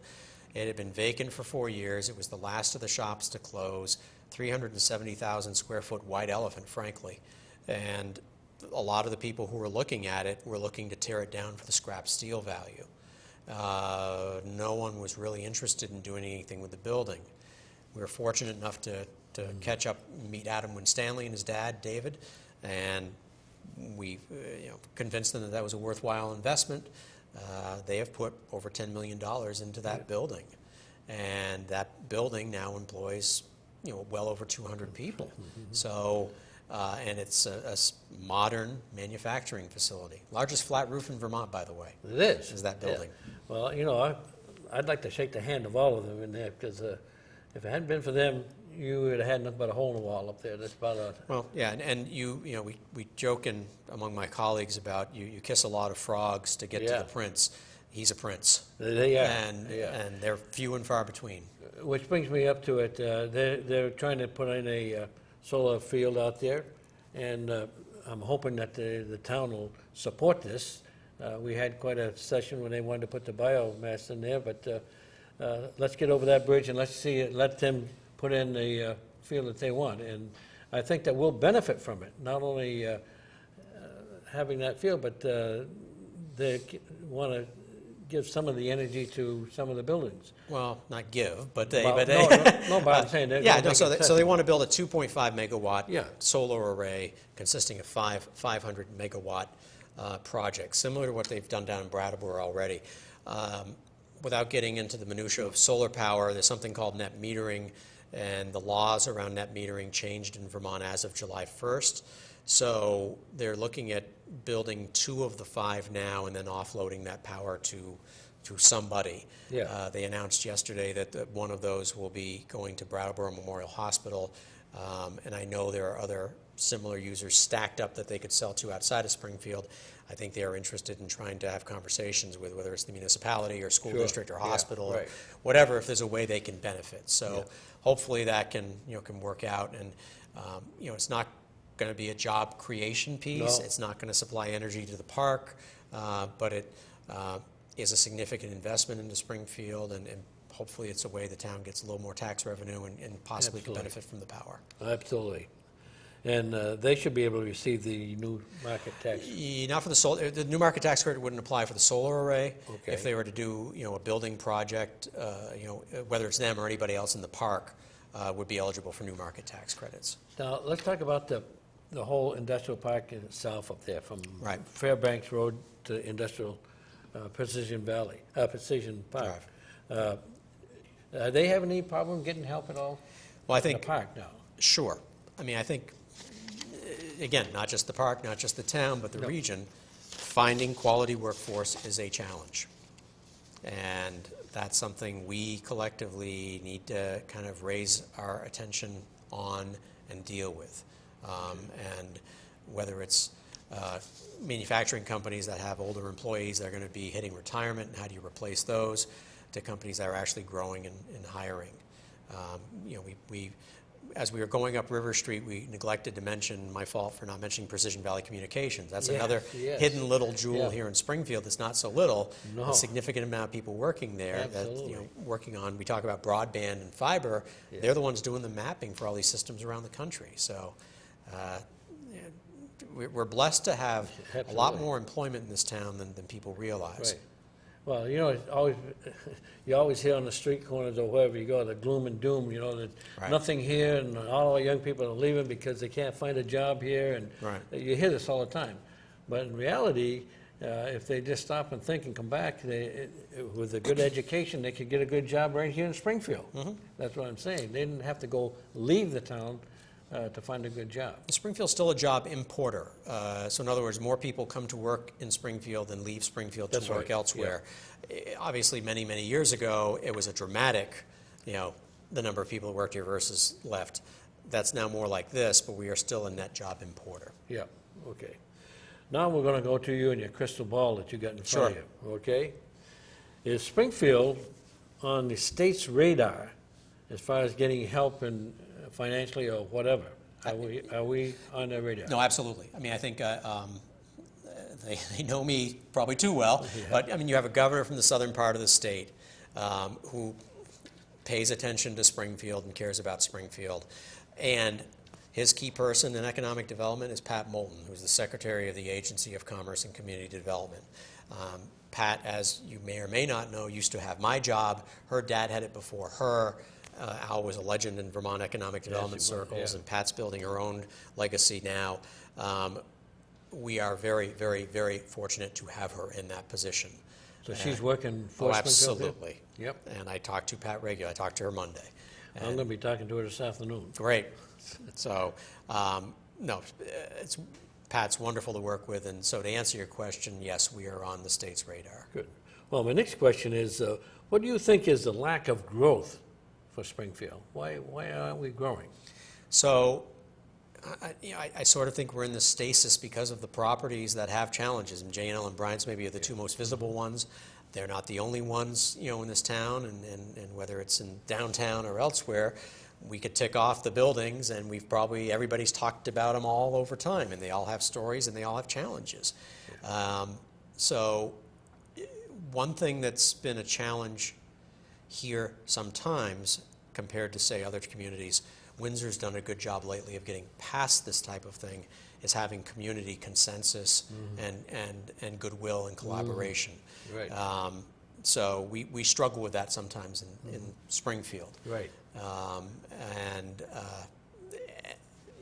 Speaker 2: It had been vacant for 4 years. It was the last of the shops to close. 370,000 square foot white elephant, frankly. And a lot of the people who were looking at it were looking to tear it down for the scrap steel value. No one was really interested in doing anything with the building. We were fortunate enough to catch up, meet Adam Winstanley and his dad, David, and we convinced them that that was a worthwhile investment. They have put over $10 million into that building, and that building now employs well over 200 people. So, and it's a modern manufacturing facility. Largest flat roof in Vermont, by the way.
Speaker 1: It is.
Speaker 2: Is that building.
Speaker 1: Yeah. Well, I'd like to shake the hand of all of them in there, because if it hadn't been for them, you would have had nothing but a hole in the wall up there. That's about it.
Speaker 2: Well, yeah, and we joke among my colleagues about you kiss a lot of frogs to get to the prince. He's a prince.
Speaker 1: They are.
Speaker 2: And they're few and far between.
Speaker 1: Which brings me up to it. They're trying to put in a solar field out there, and I'm hoping that the town will support this. We had quite a session when they wanted to put the biomass in there, but let's get over that bridge and let them put in the field that they want. And I think that we'll benefit from it, not only having that field, but they want to give some of the energy to some of the buildings.
Speaker 2: Well, not give, but
Speaker 1: I'm saying
Speaker 2: so they want to build a 2.5 megawatt
Speaker 1: Yeah.
Speaker 2: solar array consisting of 500 megawatt projects, similar to what they've done down in Brattleboro already. Without getting into the minutia of solar power, there's something called net metering, and the laws around net metering changed in Vermont as of July 1st. So they're looking at building 2 of the 5 now and then offloading that power to somebody.
Speaker 1: Yeah.
Speaker 2: They announced yesterday that one of those will be going to Brattleboro Memorial Hospital, and I know there are other similar users stacked up that they could sell to outside of Springfield. I think they are interested in trying to have conversations with whether it's the municipality or school district or hospital or whatever, if there's a way they can benefit. So hopefully that can work out, and it's not going to be a job creation piece.
Speaker 1: No.
Speaker 2: It's not going to supply energy to the park, but it is a significant investment into Springfield, and hopefully it's a way the town gets a little more tax revenue and possibly can benefit from the power.
Speaker 1: Absolutely. And they should be able to receive the new market tax.
Speaker 2: Not for the solar. The new market tax credit wouldn't apply for the solar array.
Speaker 1: Okay.
Speaker 2: If they were to do a building project, whether it's them or anybody else in the park, would be eligible for new market tax credits.
Speaker 1: Now, let's talk about the whole industrial park in itself up there, from
Speaker 2: Right.
Speaker 1: Fairbanks Road to Industrial Precision Park.
Speaker 2: Drive.
Speaker 1: They have any problem getting help at all?
Speaker 2: Well, I
Speaker 1: in
Speaker 2: think
Speaker 1: the park now.
Speaker 2: Sure. I mean, I think, again, not just the park, not just the town, but the region, finding quality workforce is a challenge. And that's something we collectively need to kind of raise our attention on and deal with. And whether it's manufacturing companies that have older employees that are going to be hitting retirement, and how do you replace those, to companies that are actually growing and hiring. As we were going up River Street, we neglected to mention, my fault for not mentioning Precision Valley Communications. That's another hidden little jewel here in Springfield that's not so little. A significant amount of people working there that working on, we talk about broadband and fiber, they're the ones doing the mapping for all these systems around the country. So we're blessed to have a lot more employment in this town than people realize.
Speaker 1: Right. Well, it's always, you always hear on the street corners or wherever you go, the gloom and doom, that nothing here, and all our young people are leaving because they can't find a job here, and you hear this all the time. But in reality, if they just stop and think and come back, with a good education, they could get a good job right here in Springfield. That's what I'm saying. They didn't have to leave the town to find a good job.
Speaker 2: Springfield's still a job importer. So in other words, more people come to work in Springfield than leave Springfield to work elsewhere. Obviously, many, many years ago, it was a dramatic, the number of people who worked here versus left. That's now more like this, but we are still a net job importer.
Speaker 1: Yeah, okay. Now we're going to go to you and your crystal ball that you got in front of you, okay? Is Springfield on the state's radar as far as getting help in financially or whatever? Are we on their radar?
Speaker 2: No, absolutely. I mean, I think they know me probably too well, but I mean, you have a governor from the southern part of the state who pays attention to Springfield and cares about Springfield. And his key person in economic development is Pat Moulton, who's the Secretary of the Agency of Commerce and Community Development. Pat, as you may or may not know, used to have my job. Her dad had it before her. Al was a legend in Vermont economic development circles, and Pat's building her own legacy now. We are very, very, very fortunate to have her in that position.
Speaker 1: So she's working for Springfield?
Speaker 2: Absolutely.
Speaker 1: Yep.
Speaker 2: And I talk to Pat regularly. I talk to her Monday.
Speaker 1: I'm going to be talking to her this afternoon.
Speaker 2: Great. So, no, Pat's wonderful to work with, and so to answer your question, yes, we are on the state's radar.
Speaker 1: Good. Well, my next question is, what do you think is the lack of growth for Springfield? Why aren't we growing?
Speaker 2: So, I sort of think we're in the stasis because of the properties that have challenges, and J&L and Bryant's maybe are the two most visible ones. They're not the only ones, in this town, and whether it's in downtown or elsewhere, we could tick off the buildings, and everybody's talked about them all over time, and they all have stories and they all have challenges. So one thing that's been a challenge here sometimes compared to, say, other communities, Windsor's done a good job lately of getting past this type of thing, is having community consensus and goodwill and collaboration.
Speaker 1: Right.
Speaker 2: So we struggle with that sometimes in Springfield.
Speaker 1: Right.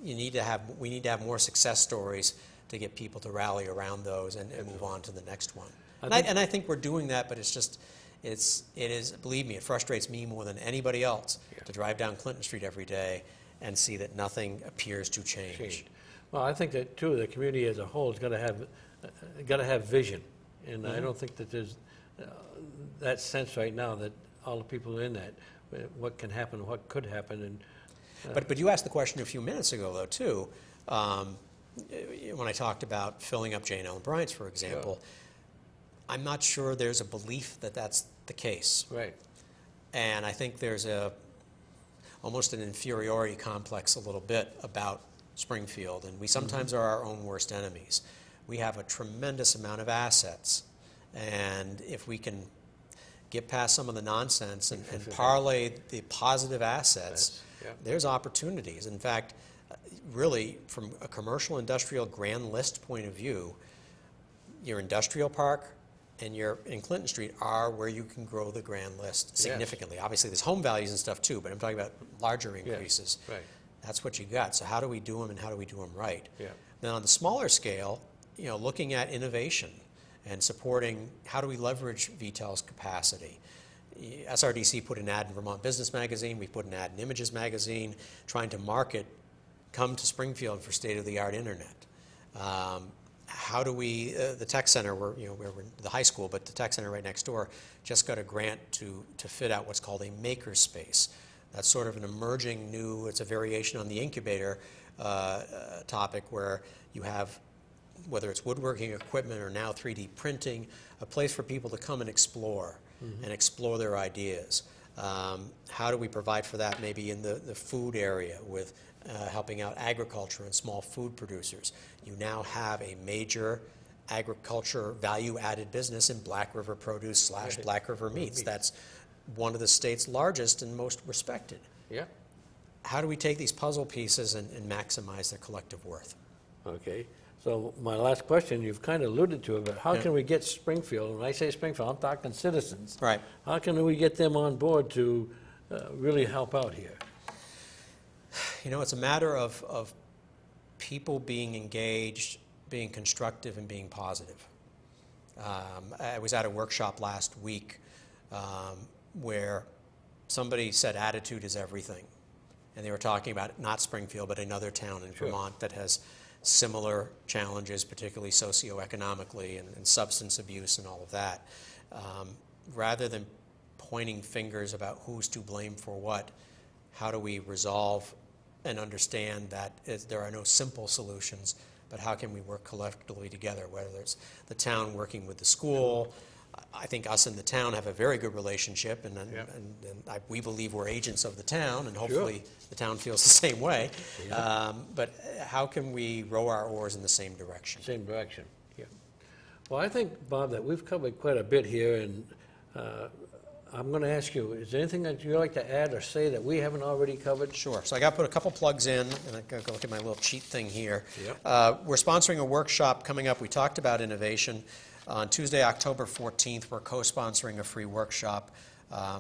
Speaker 2: We need to have more success stories to get people to rally around those and move on to the next one. I think we're doing that, but it is, believe me, it frustrates me more than anybody else to drive down Clinton Street every day and see that nothing appears to change.
Speaker 1: Well, I think that too, the community as a whole has got to have vision, and I don't think that there's that sense right now that all the people in that, what can happen, what could happen, and.
Speaker 2: But you asked the question a few minutes ago, though, too, when I talked about filling up J&L and Bryant's, for example. I'm not sure there's a belief that that's the case.
Speaker 1: Right.
Speaker 2: And I think there's almost an inferiority complex a little bit about Springfield, and we sometimes are our own worst enemies. We have a tremendous amount of assets, and if we can get past some of the nonsense and parlay the positive assets, there's opportunities. In fact, really, from a commercial industrial grand list point of view, your industrial park and in Clinton Street are where you can grow the grand list significantly. Yes. Obviously, there's home values and stuff too, but I'm talking about larger increases.
Speaker 1: Right.
Speaker 2: That's what you got. So how do we do them, and how do we do them right?
Speaker 1: Yeah.
Speaker 2: Then on the smaller scale, looking at innovation and supporting how do we leverage VTEL's capacity. SRDC put an ad in Vermont Business Magazine. We put an ad in Images Magazine, trying to market, come to Springfield for state-of-the-art internet. How do we, the tech center, we're the high school, but the tech center right next door just got a grant to fit out what's called a maker space. That's sort of an emerging new, it's a variation on the incubator topic, where you have, whether it's woodworking equipment or now 3D printing, a place for people to come and explore and explore their ideas. How do we provide for that maybe in the food area with helping out agriculture and small food producers? You now have a major agriculture value-added business in Black River Produce / Black River Meats. That's one of the state's largest and most respected.
Speaker 1: Yeah.
Speaker 2: How do we take these puzzle pieces and maximize their collective worth?
Speaker 1: Okay. So my last question, you've kind of alluded to it, but how can we get Springfield, when I say Springfield, I'm talking citizens.
Speaker 2: Right.
Speaker 1: How can we get them on board to really help out here?
Speaker 2: It's a matter of people being engaged, being constructive, and being positive. I was at a workshop last week where somebody said attitude is everything. And they were talking about not Springfield, but another town in Vermont that has similar challenges, particularly socioeconomically and substance abuse and all of that. Rather than pointing fingers about who's to blame for what, how do we resolve and understand that there are no simple solutions, but how can we work collectively together, whether it's the town working with the school. I think us and the town have a very good relationship, and we believe we're agents of the town, and hopefully the town feels the same way. But how can we row our oars in the same direction?
Speaker 1: Same direction, yeah. Well, I think, Bob, that we've covered quite a bit here, and I'm going to ask you, is there anything that you'd like to add or say that we haven't already covered?
Speaker 2: Sure. So I got to put a couple plugs in, and I got to go look at my little cheat thing here.
Speaker 1: Yep.
Speaker 2: We're sponsoring a workshop coming up. We talked about innovation. On Tuesday, October 14th, we're co-sponsoring a free workshop.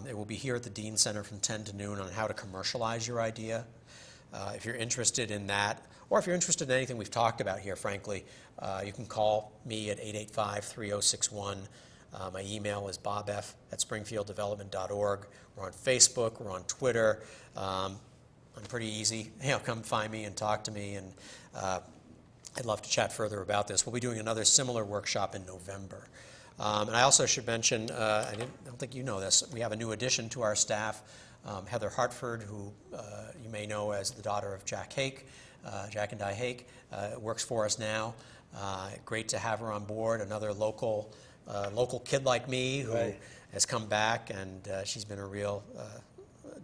Speaker 2: It will be here at the Dean Center from 10 to noon on how to commercialize your idea. If you're interested in that, or if you're interested in anything we've talked about here, frankly, you can call me at 885-3061. My email is bobf@springfielddevelopment.org. We're on Facebook. We're on Twitter. I'm pretty easy. Come find me and talk to me, and I'd love to chat further about this. We'll be doing another similar workshop in November. And I also should mention, I don't think you know this, we have a new addition to our staff, Heather Hartford, who you may know as the daughter of Jack Hake, Jack and Di Hake, works for us now. Great to have her on board, another local kid like me who has come back, and she's been a real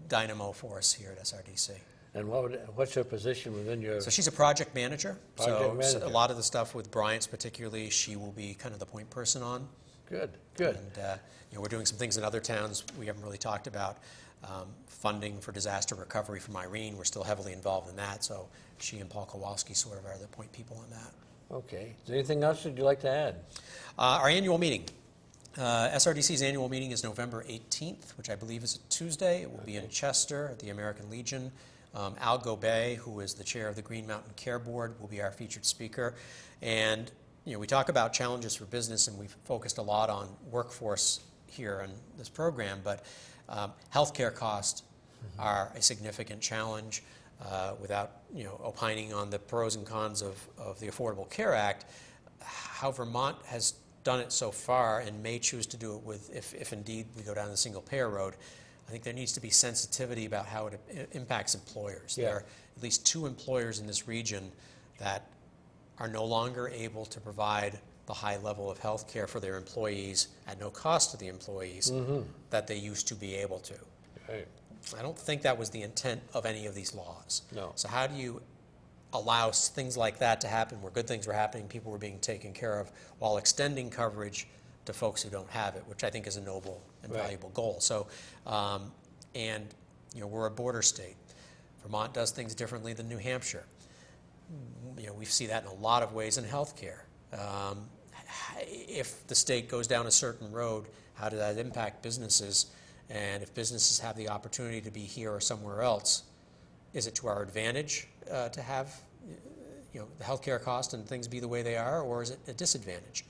Speaker 2: dynamo for us here at SRDC.
Speaker 1: And what's her position within your...
Speaker 2: So she's a project manager.
Speaker 1: Project manager.
Speaker 2: So a lot of the stuff with Bryant's particularly, she will be kind of the point person on.
Speaker 1: Good, good.
Speaker 2: And we're doing some things in other towns we haven't really talked about. Funding for disaster recovery from Irene, we're still heavily involved in that. So she and Paul Kowalski sort of are the point people on that.
Speaker 1: Okay. Is there anything else that you'd like to add?
Speaker 2: Our annual meeting. SRDC's annual meeting is November 18th, which I believe is a Tuesday. It will be in Chester at the American Legion. Al Gobey, who is the chair of the Green Mountain Care Board, will be our featured speaker. And we talk about challenges for business, and we've focused a lot on workforce here in this program, but healthcare costs are a significant challenge. Without opining on the pros and cons of the Affordable Care Act, how Vermont has done it so far and may choose to do it with, if indeed we go down the single payer road, I think there needs to be sensitivity about how it impacts employers.
Speaker 1: Yeah.
Speaker 2: There are at least 2 employers in this region that are no longer able to provide the high level of health care for their employees at no cost to the employees that they used to be able to.
Speaker 1: Right.
Speaker 2: I don't think that was the intent of any of these laws.
Speaker 1: No.
Speaker 2: So how do you allow things like that to happen where good things were happening, people were being taken care of, while extending coverage to folks who don't have it, which I think is a noble and valuable goal. So, we're a border state. Vermont does things differently than New Hampshire. We see that in a lot of ways in healthcare. If the state goes down a certain road, how does that impact businesses? And if businesses have the opportunity to be here or somewhere else, is it to our advantage to have the healthcare cost and things be the way they are, or is it a disadvantage?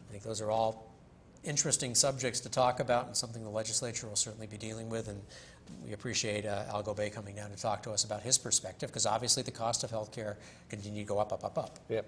Speaker 2: I think those are all interesting subjects to talk about, and something the legislature will certainly be dealing with. And we appreciate Al Gobey coming down to talk to us about his perspective, because obviously the cost of healthcare continue to go up, up, up, up.
Speaker 1: Yep.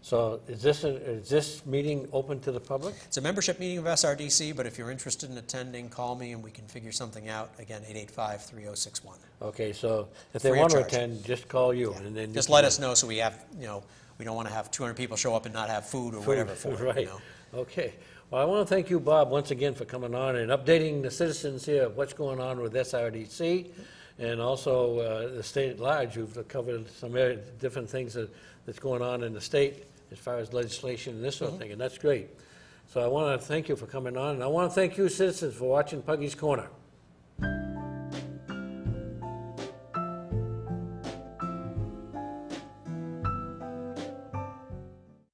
Speaker 1: So is this meeting open to the public?
Speaker 2: It's a membership meeting of SRDC, but if you're interested in attending, call me and we can figure something out. Again, 885-3061.
Speaker 1: Okay, so if they
Speaker 2: Free of
Speaker 1: want to
Speaker 2: charge.
Speaker 1: attend, just call you.
Speaker 2: Yeah.
Speaker 1: And then
Speaker 2: Just let us know so we have, we don't want to have 200 people show up and not have food or whatever for it.
Speaker 1: Right. Okay. Well, I want to thank you, Bob, once again for coming on and updating the citizens here of what's going on with SRDC, and also the state at large. You've covered some different things that's going on in the state as far as legislation and this sort of thing, and that's great. So I want to thank you for coming on, and I want to thank you, citizens, for watching Puggy's Corner.